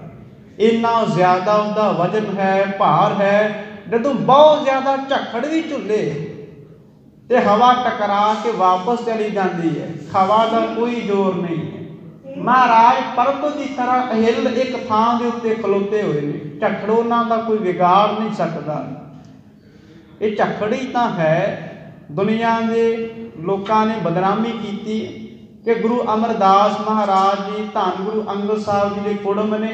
ਇੰਨਾ ਜ਼ਿਆਦਾ ਉਹਦਾ ਵਜਨ ਹੈ, ਭਾਰ ਹੈ, ਜਦੋਂ ਬਹੁਤ ਜ਼ਿਆਦਾ ਝੱਖੜ ਵੀ ਝੁੱਲੇ ਤੇ ਹਵਾ ਟਕਰਾ ਕੇ ਵਾਪਸ ਚਲੀ ਜਾਂਦੀ ਹੈ, ਹਵਾ ਦਾ ਕੋਈ ਜ਼ੋਰ ਨਹੀਂ ਹੈ। ਮਹਾਰਾਜ ਪਰਬਤ ਦੀ ਤਰ੍ਹਾਂ ਅਹਿਲ ਇੱਕ ਥਾਂ ਦੇ ਉੱਤੇ ਖਲੋਤੇ ਹੋਏ ਨੇ, ਝੱਖੜ ਉਹਨਾਂ ਦਾ ਕੋਈ ਵਿਗਾੜ ਨਹੀਂ ਸਕਦਾ। ਇਹ ਝੱਖੜ ਹੀ ਤਾਂ ਹੈ। ਦੁਨੀਆ ਦੇ ਲੋਕਾਂ ਨੇ ਬਦਨਾਮੀ ਕੀਤੀ ਕਿ ਗੁਰੂ ਅਮਰਦਾਸ ਮਹਾਰਾਜ ਜੀ ਧੰਨ ਗੁਰੂ ਅੰਗਦ ਸਾਹਿਬ ਜੀ ਦੇ ਕੁੜਮ ਨੇ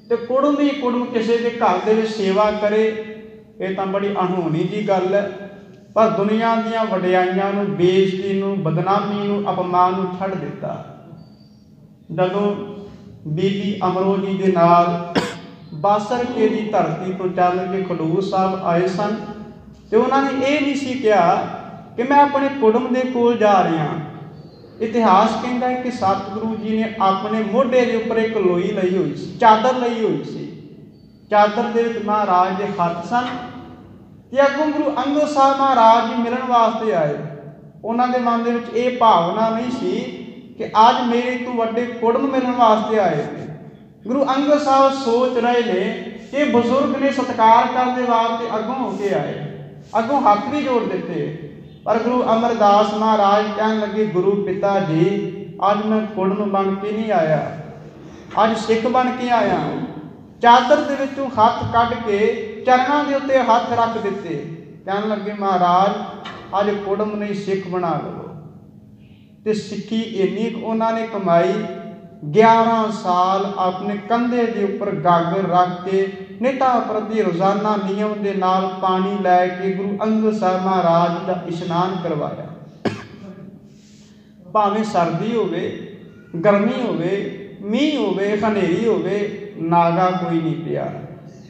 ਤੇ ਕੁੜਮ ਹੀ ਕੁੜਮ ਕਿਸੇ ਦੇ ਘਰ ਦੇ ਵਿੱਚ ਸੇਵਾ ਕਰੇ, ਇਹ ਤਾਂ ਬੜੀ ਅਣਹੋਣੀ ਦੀ ਗੱਲ ਹੈ। ਪਰ ਦੁਨੀਆ ਦੀਆਂ ਵਡਿਆਈਆਂ ਨੂੰ, ਬੇਇੱਜ਼ਤੀ ਨੂੰ, ਬਦਨਾਮੀ ਨੂੰ, ਅਪਮਾਨ ਨੂੰ ਛੱਡ ਦਿੱਤਾ। ਜਦੋਂ ਬੀਬੀ ਅਮਰੋ ਜੀ ਦੇ ਨਾਲ ਬਾਸਰਕੇ ਦੀ ਧਰਤੀ ਤੋਂ ਚੱਲ ਕੇ ਖਡੂਰ ਸਾਹਿਬ ਆਏ ਸਨ ਤੇ ਉਹਨਾਂ ਨੇ ਇਹ ਨਹੀਂ ਸੀ ਕਿਹਾ ਕਿ ਮੈਂ ਆਪਣੇ ਕੁੜਮ ਦੇ ਕੋਲ ਜਾ ਰਿਹਾ। ਇਤਿਹਾਸ ਕਹਿੰਦਾ ਹੈ ਕਿ ਸਤਿਗੁਰੂ ਜੀ ਨੇ ਆਪਣੇ ਮੋਢੇ ਦੇ ਉੱਪਰ ਇੱਕ ਲੋਈ ਲਈ ਹੋਈ ਸੀ, ਚਾਦਰ ਲਈ ਹੋਈ ਸੀ। ਚਾਦਰ ਦੇ ਵਿੱਚ ਮਹਾਰਾਜ ਦੇ ਹੱਥ ਸਨ ਤੇ ਅੱਗੋਂ ਗੁਰੂ ਅੰਗਦ ਸਾਹਿਬ ਮਹਾਰਾਜ ਜੀ ਮਿਲਣ ਵਾਸਤੇ ਆਏ। ਉਹਨਾਂ ਦੇ ਮਨ ਦੇ ਵਿੱਚ ਇਹ ਭਾਵਨਾ ਨਹੀਂ ਸੀ ਕਿ ਅੱਜ ਮੇਰੇ ਤੋਂ ਵੱਡੇ ਕੁੜਮ ਮਿਲਣ ਵਾਸਤੇ ਆਏ ਨੇ। ਗੁਰੂ ਅੰਗਦ ਸਾਹਿਬ ਸੋਚ ਰਹੇ ਨੇ ਕਿ ਬਜ਼ੁਰਗ ਨੇ ਸਤਿਕਾਰ ਕਰਨ ਦੇ ਵਾਸਤੇ ਅੱਗੋਂ ਹੋ ਕੇ ਆਏ, ਅੱਗੋਂ ਹੱਥ ਵੀ ਜੋੜ ਦਿੱਤੇ। ਪਰ ਗੁਰੂ ਅਮਰਦਾਸ ਮਹਾਰਾਜ ਕਹਿਣ ਲੱਗੇ, ਗੁਰੂ ਪਿਤਾ ਜੀ, ਅੱਜ ਮੈਂ ਕੁੜਮ ਬਣ ਕੇ ਨਹੀਂ ਆਇਆ, ਅੱਜ ਸਿੱਖ ਬਣ ਕੇ ਆਇਆ। ਚਾਦਰ ਦੇ ਵਿੱਚੋਂ ਹੱਥ ਕੱਢ ਕੇ ਚਰਨਾਂ ਦੇ ਉੱਤੇ ਹੱਥ ਰੱਖ ਦਿੱਤੇ। ਕਹਿਣ ਲੱਗੇ, ਮਹਾਰਾਜ ਅੱਜ ਕੁੜਮ ਨਹੀਂ, ਸਿੱਖ ਬਣਾ ਲਓ। ਤੇ ਸਿੱਖੀ ਇੰਨੀ ਕੁ ਉਹਨਾਂ ਨੇ ਕਮਾਈ, 11 ਸਾਲ ਆਪਣੇ ਕੰਧੇ ਦੇ ਉੱਪਰ ਗਾਗਰ ਰੱਖ ਕੇ ਨਿੱਠਾ ਪ੍ਰਤੀ ਰੋਜ਼ਾਨਾ ਨਿਯਮ ਦੇ ਨਾਲ ਪਾਣੀ ਲੈ ਕੇ ਗੁਰੂ ਅੰਗਦ ਸਾਹਿਬ ਮਹਾਰਾਜ ਦਾ ਇਸ਼ਨਾਨ ਕਰਵਾਇਆ। ਭਾਵੇਂ ਸਰਦੀ ਹੋਵੇ, ਗਰਮੀ ਹੋਵੇ, ਮੀਂਹ ਹੋਵੇ, ਹਨੇਰੀ ਹੋਵੇ, ਨਾਗਾ ਕੋਈ ਨਹੀਂ ਪਿਆ।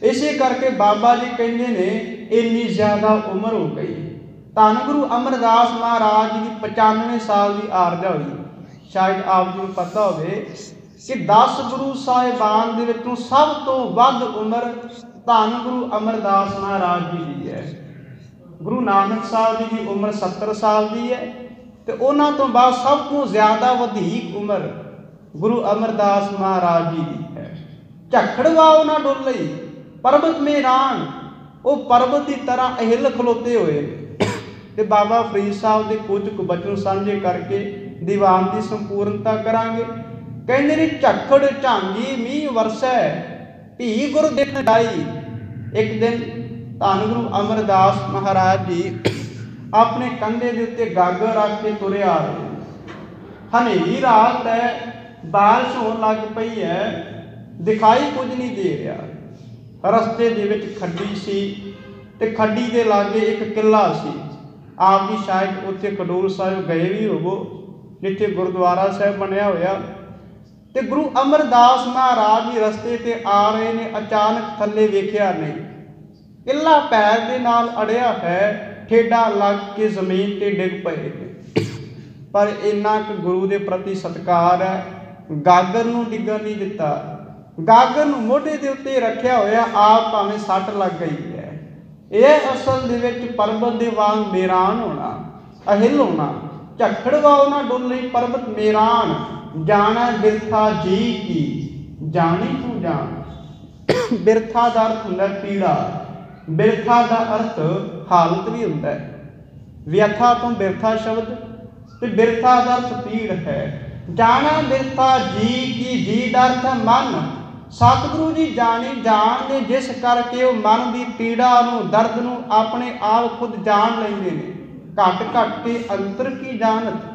ਇਸੇ ਕਰਕੇ ਬਾਬਾ ਜੀ ਕਹਿੰਦੇ ਨੇ ਇੰਨੀ ਜ਼ਿਆਦਾ ਉਮਰ ਹੋ ਗਈ। ਧੰਨ ਗੁਰੂ ਅਮਰਦਾਸ ਮਹਾਰਾਜ ਜੀ ਦੀ 95 ਸਾਲ ਦੀ ਆਰਜਾ ਹੋਈ। ਸ਼ਾਇਦ ਆਪ ਜੀ ਨੂੰ ਪਤਾ ਹੋਵੇ ਕਿ 10 ਗੁਰੂ ਸਾਹਿਬਾਨ ਦੇ ਵਿੱਚੋਂ ਸਭ ਤੋਂ ਵੱਧ ਉਮਰ ਧੰਨ ਗੁਰੂ ਅਮਰਦਾਸ ਮਹਾਰਾਜ ਜੀ ਦੀ ਹੈ। ਗੁਰੂ ਨਾਨਕ ਸਾਹਿਬ ਜੀ ਦੀ ਉਮਰ 70 ਸਾਲ ਦੀ ਹੈ ਤੇ ਉਹਨਾਂ ਤੋਂ ਬਾਅਦ ਸਭ ਤੋਂ ਜ਼ਿਆਦਾ ਵਧੇਕ ਉਮਰ ਗੁਰੂ ਅਮਰਦਾਸ ਮਹਾਰਾਜ ਜੀ ਦੀ ਹੈ। ਝੱਖੜ ਵਾਉ ਨਾ ਡੋਲਈ ਪਰਬਤ ਮੇਰਾਨ, ਉਹ ਪਰਬਤ ਦੀ ਤਰ੍ਹਾਂ ਅਹਿਲ ਖਲੋਤੇ ਹੋਏ ਨੇ। ਤੇ ਬਾਬਾ ਫਰੀਦ ਸਾਹਿਬ ਦੇ ਕੁਝ ਕੁ ਬਚਨ ਸਾਂਝੇ ਕਰਕੇ ਦੀਵਾਨ ਦੀ ਸੰਪੂਰਨਤਾ ਕਰਾਂਗੇ। ਕਹਿੰਦੇ ਨੇ, ਝੱਖੜ ਝਾਂਗੀ ਮੀਂਹ ਵਰਸੈ ਧੀ ਗੁਰ ਦਿਨ ਡਾਈ। ਇੱਕ ਦਿਨ ਧੰਨ ਗੁਰੂ ਅਮਰਦਾਸ ਮਹਾਰਾਜ ਜੀ ਆਪਣੇ ਕੰਧੇ ਦੇ ਉੱਤੇ ਗਾਗਰ ਰੱਖ ਕੇ ਤੁਰੇ ਆ ਰਹੇ। ਹਨੇਰੀ ਰਾਤ ਹੈ, ਬਾਰਿਸ਼ ਹੋਣ ਲੱਗ ਪਈ ਹੈ, ਦਿਖਾਈ ਕੁਝ ਨਹੀਂ ਦੇ ਰਿਹਾ। ਰਸਤੇ ਦੇ ਵਿੱਚ ਖੱਡੀ ਸੀ ਤੇ ਖੱਡੀ ਦੇ ਲਾਗੇ ਇੱਕ ਕਿਲ੍ਹਾ ਸੀ। ਆਪ ਜੀ ਸ਼ਾਇਦ ਉੱਥੇ ਖਡੂਰ ਸਾਹਿਬ ਗਏ ਵੀ ਹੋਵੋ, ਜਿੱਥੇ ਗੁਰਦੁਆਰਾ ਸਾਹਿਬ ਬਣਿਆ ਹੋਇਆ। ਤੇ ਗੁਰੂ ਅਮਰਦਾਸ ਮਹਾਰਾਜ ਜੀ ਰਸਤੇ ਤੇ ਆ ਰਹੇ ਨੇ, ਅਚਾਨਕ ਥੱਲੇ ਵੇਖਿਆ ਨਹੀਂ, ਕਿਲ੍ਹਾ ਪੈਰ ਦੇ ਨਾਲ ਅੜਿਆ ਹੈ, ਠੇਡਾ ਲੱਗ ਕੇ ਜ਼ਮੀਨ ਤੇ ਡਿੱਗ ਪਏ। ਪਰ ਇੰਨਾ ਕੁ ਗੁਰੂ ਦੇ ਪ੍ਰਤੀ ਸਤਿਕਾਰ ਹੈ, ਗਾਗਰ ਨੂੰ ਡਿੱਗਣ ਨਹੀਂ ਦਿੱਤਾ। ਗਾਗਰ ਨੂੰ ਮੋਢੇ ਦੇ ਉੱਤੇ ਰੱਖਿਆ ਹੋਇਆ, ਆਪ ਭਾਵੇਂ ਸੱਟ ਲੱਗ ਗਈ ਹੈ। ਇਹ ਅਸਲ ਦੇ ਵਿੱਚ ਪਰਬਤ ਦੇ ਵਾਂਗ ਮੇਰਾਨ ਹੋਣਾ, ਅਹਿਲ ਹੋਣਾ। ਝੱਖੜ ਵਾਉ ਨਾ ਡੋਲਈ ਪਰਬਤ ਮੇਰਾਨ, ਜਾਣਾ ਬਿਰਥਾ ਜੀ ਕੀ ਜਾਣੀ ਤੂੰ ਜਾਣ। ਬਿਰਥਾ ਦਾ ਅਰਥ ਹੁੰਦਾ ਪੀੜਾ, ਬਿਰਥਾ ਦਾ ਅਰਥ ਹਾਲਤ ਵੀ ਹੁੰਦਾ ਹੈ। ਵਿਅਥਾ ਤੋਂ ਬਿਰਥਾ ਸ਼ਬਦ ਤੇ ਬਿਰਥਾ ਦਾ ਅਰਥ ਪੀੜ ਹੈ। जाना बिरथा जी की जी दर्थ मन। सतगुरु जी जानी जान ने जिस करके वो मन की पीड़ा नूं दर्द नूं अपने आप खुद जान लेंदे ने। घट घट के अंतर की जानत,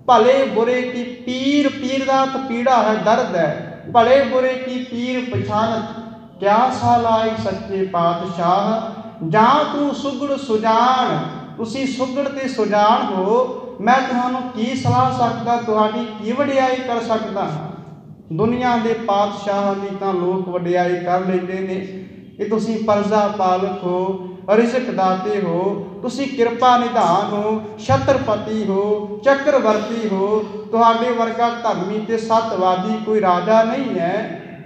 भले बुरे की पीर, पीर दा तो पीड़ा है दर्द है, भले बुरे की पीर पछानत। क्या सालाई सच्चे पातशाह जां तू सुगड़ सुजान। तुसी सुगड़ ते सुजान हो, मैं तुहानू की सलाह सकदा, तुहाडी की वडियाई कर सकदा हां। दुनिया के पातशाह की तो लोग वडियाई कर लेंदे ने कि तुसी परजा पालक हो, रिजक दाते हो, तुसी किरपा निधान हो, छत्रपति हो, चक्रवर्ती हो। तुहाडे वर्गा धर्मी ते सतवादी कोई राजा नहीं है,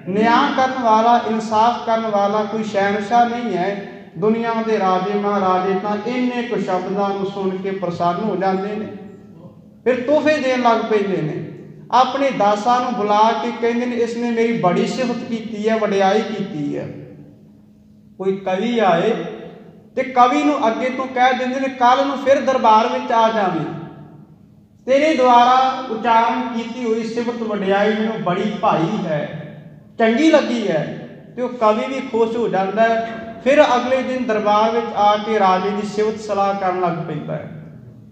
न्याय करने वाला, इंसाफ करने वाला कोई शहनशाह नहीं है। दुनिया के राजे महाराजे तो इन्ने कुछ शब्दों सुन के प्रसन्न हो जाते हैं, फिर तोहफे देन लग पेंदे ने। अपने दासां नूं बुला के कहंदे ने इसने मेरी बड़ी सिफत की है, वडियाई की है। कोई कवि आए तो कवि नूं अगे तो कह देंदे ने कल नूं फिर दरबार में आ जावे, तेरे द्वारा उचारण की हुई सिफत वडियाई मैनूं बड़ी भाई है, चंगी लगी है। तो कवि भी खुश हो जाता है, फिर अगले दिन दरबार में आके राजे की सिफत सलाह कर लग पैंदा है।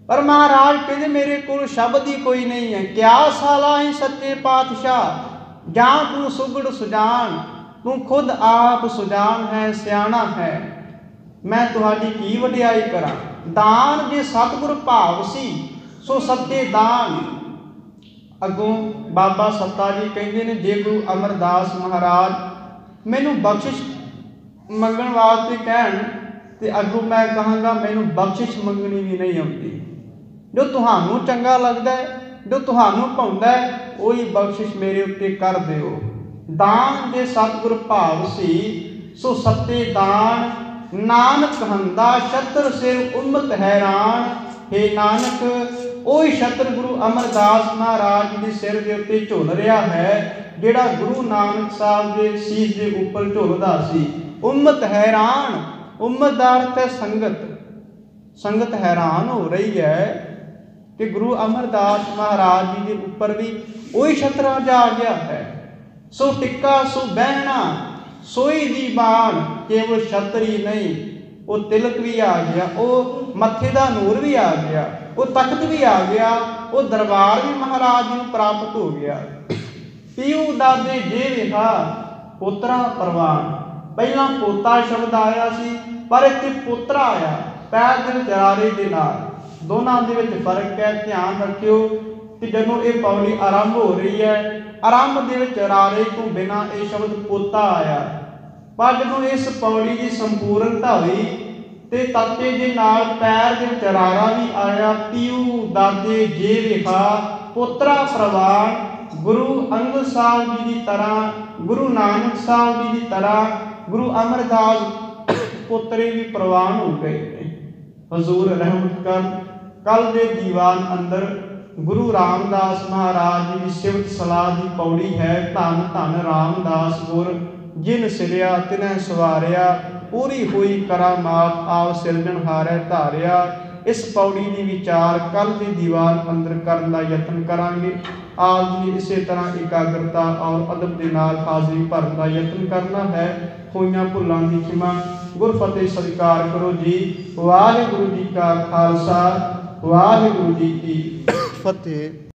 पर महाराज कहते मेरे को शब्द ही कोई नहीं है। क्या साला ही सच्चे पातशाह जां तू सुगड़ सुजान, तू खुद आप सुजान है, सियाणा है, मैं तुहाडी की वडियाई करा। दान जे सतगुर भाव सी सो सत्ते दान। अगों बाबा सत्ता जी कहते हैं जे गुरु अमरदास महाराज मैनू बख्शिश मंगण वास्ते कहण ते अगों मैं कहांगा मैनू बख्शिश मंगनी भी नहीं आती। जो तुहानू चंगा लगता है, जो तुहानू भाउंदा है, वही बख्शिश मेरे उत्ते कर दिओ। दान जे सतगुर भाव सी सो सत्ते दान। नानक कहंदा छत्र सिर उम्मत हैरान। हे नानक ओही छत्र गुरु अमरदास महाराज के सिर के उत्ते झुल रहा है, जिहड़ा गुरु नानक साहब के सीस के उपर झुलदा सी। उम्मत हैरान, उम्मत दा अर्थ है संगत। संगत हैरान हो रही है कि गुरु अमरदास महाराज जी के ऊपर भी वही छत्र आ गया है। सो टिक्का सो बहना सोई दी बाण। केवल छत्र ही नहीं, वो तिलक भी आ गया, वो मत्थे का नूर भी आ गया, वो तख्त भी आ गया, वो दरबार भी महाराज जी को प्राप्त हो गया। पीऊ दादे जे विहा पोतरा परवान। पहला पोता शब्द आया सी, पर इत्थे पोतरा आया पैर दे जरारे दे नाल। दोनों दे विच फर्क है, ध्यान रखियो कि जदों ये पौड़ी आरंभ हो रही है, आरंभ दे विच जरारे तो बिना ये शब्द पोता आया, पर जदों इस पौड़ी की संपूर्णता हुई ते ताते दे नाल पैर दे जरारा भी आया। पीऊ दादे जे विहा पोतरा परवान। गुरु अंगद साहब जी की तरह, गुरु नानक साहब जी की तरह गुरु अमरदास पोतरे भी प्रवान हो गए। हजूर रहमत कर कल के दीवान अंदर गुरु रामदास महाराज जी की सिफत सलाह की पौड़ी है। धन धन रामदास गुर जिन सिरिया तिन्हें सवारिया, पूरी हुई करामात आप सिरजनहारै धारिया। इस पौड़ी की विचार कल के दीवान अंदर करने का यत्न करांगे। आज भी इस तरह एकाग्रता और अदब के नाल हाजिरी भरने का यत्न करना है। होइयां भुलां दी खिमा गुरफतेह स्वीकार करो जी। वाहिगुरू जी का खालसा, वाहिगुरू जी की फतेह।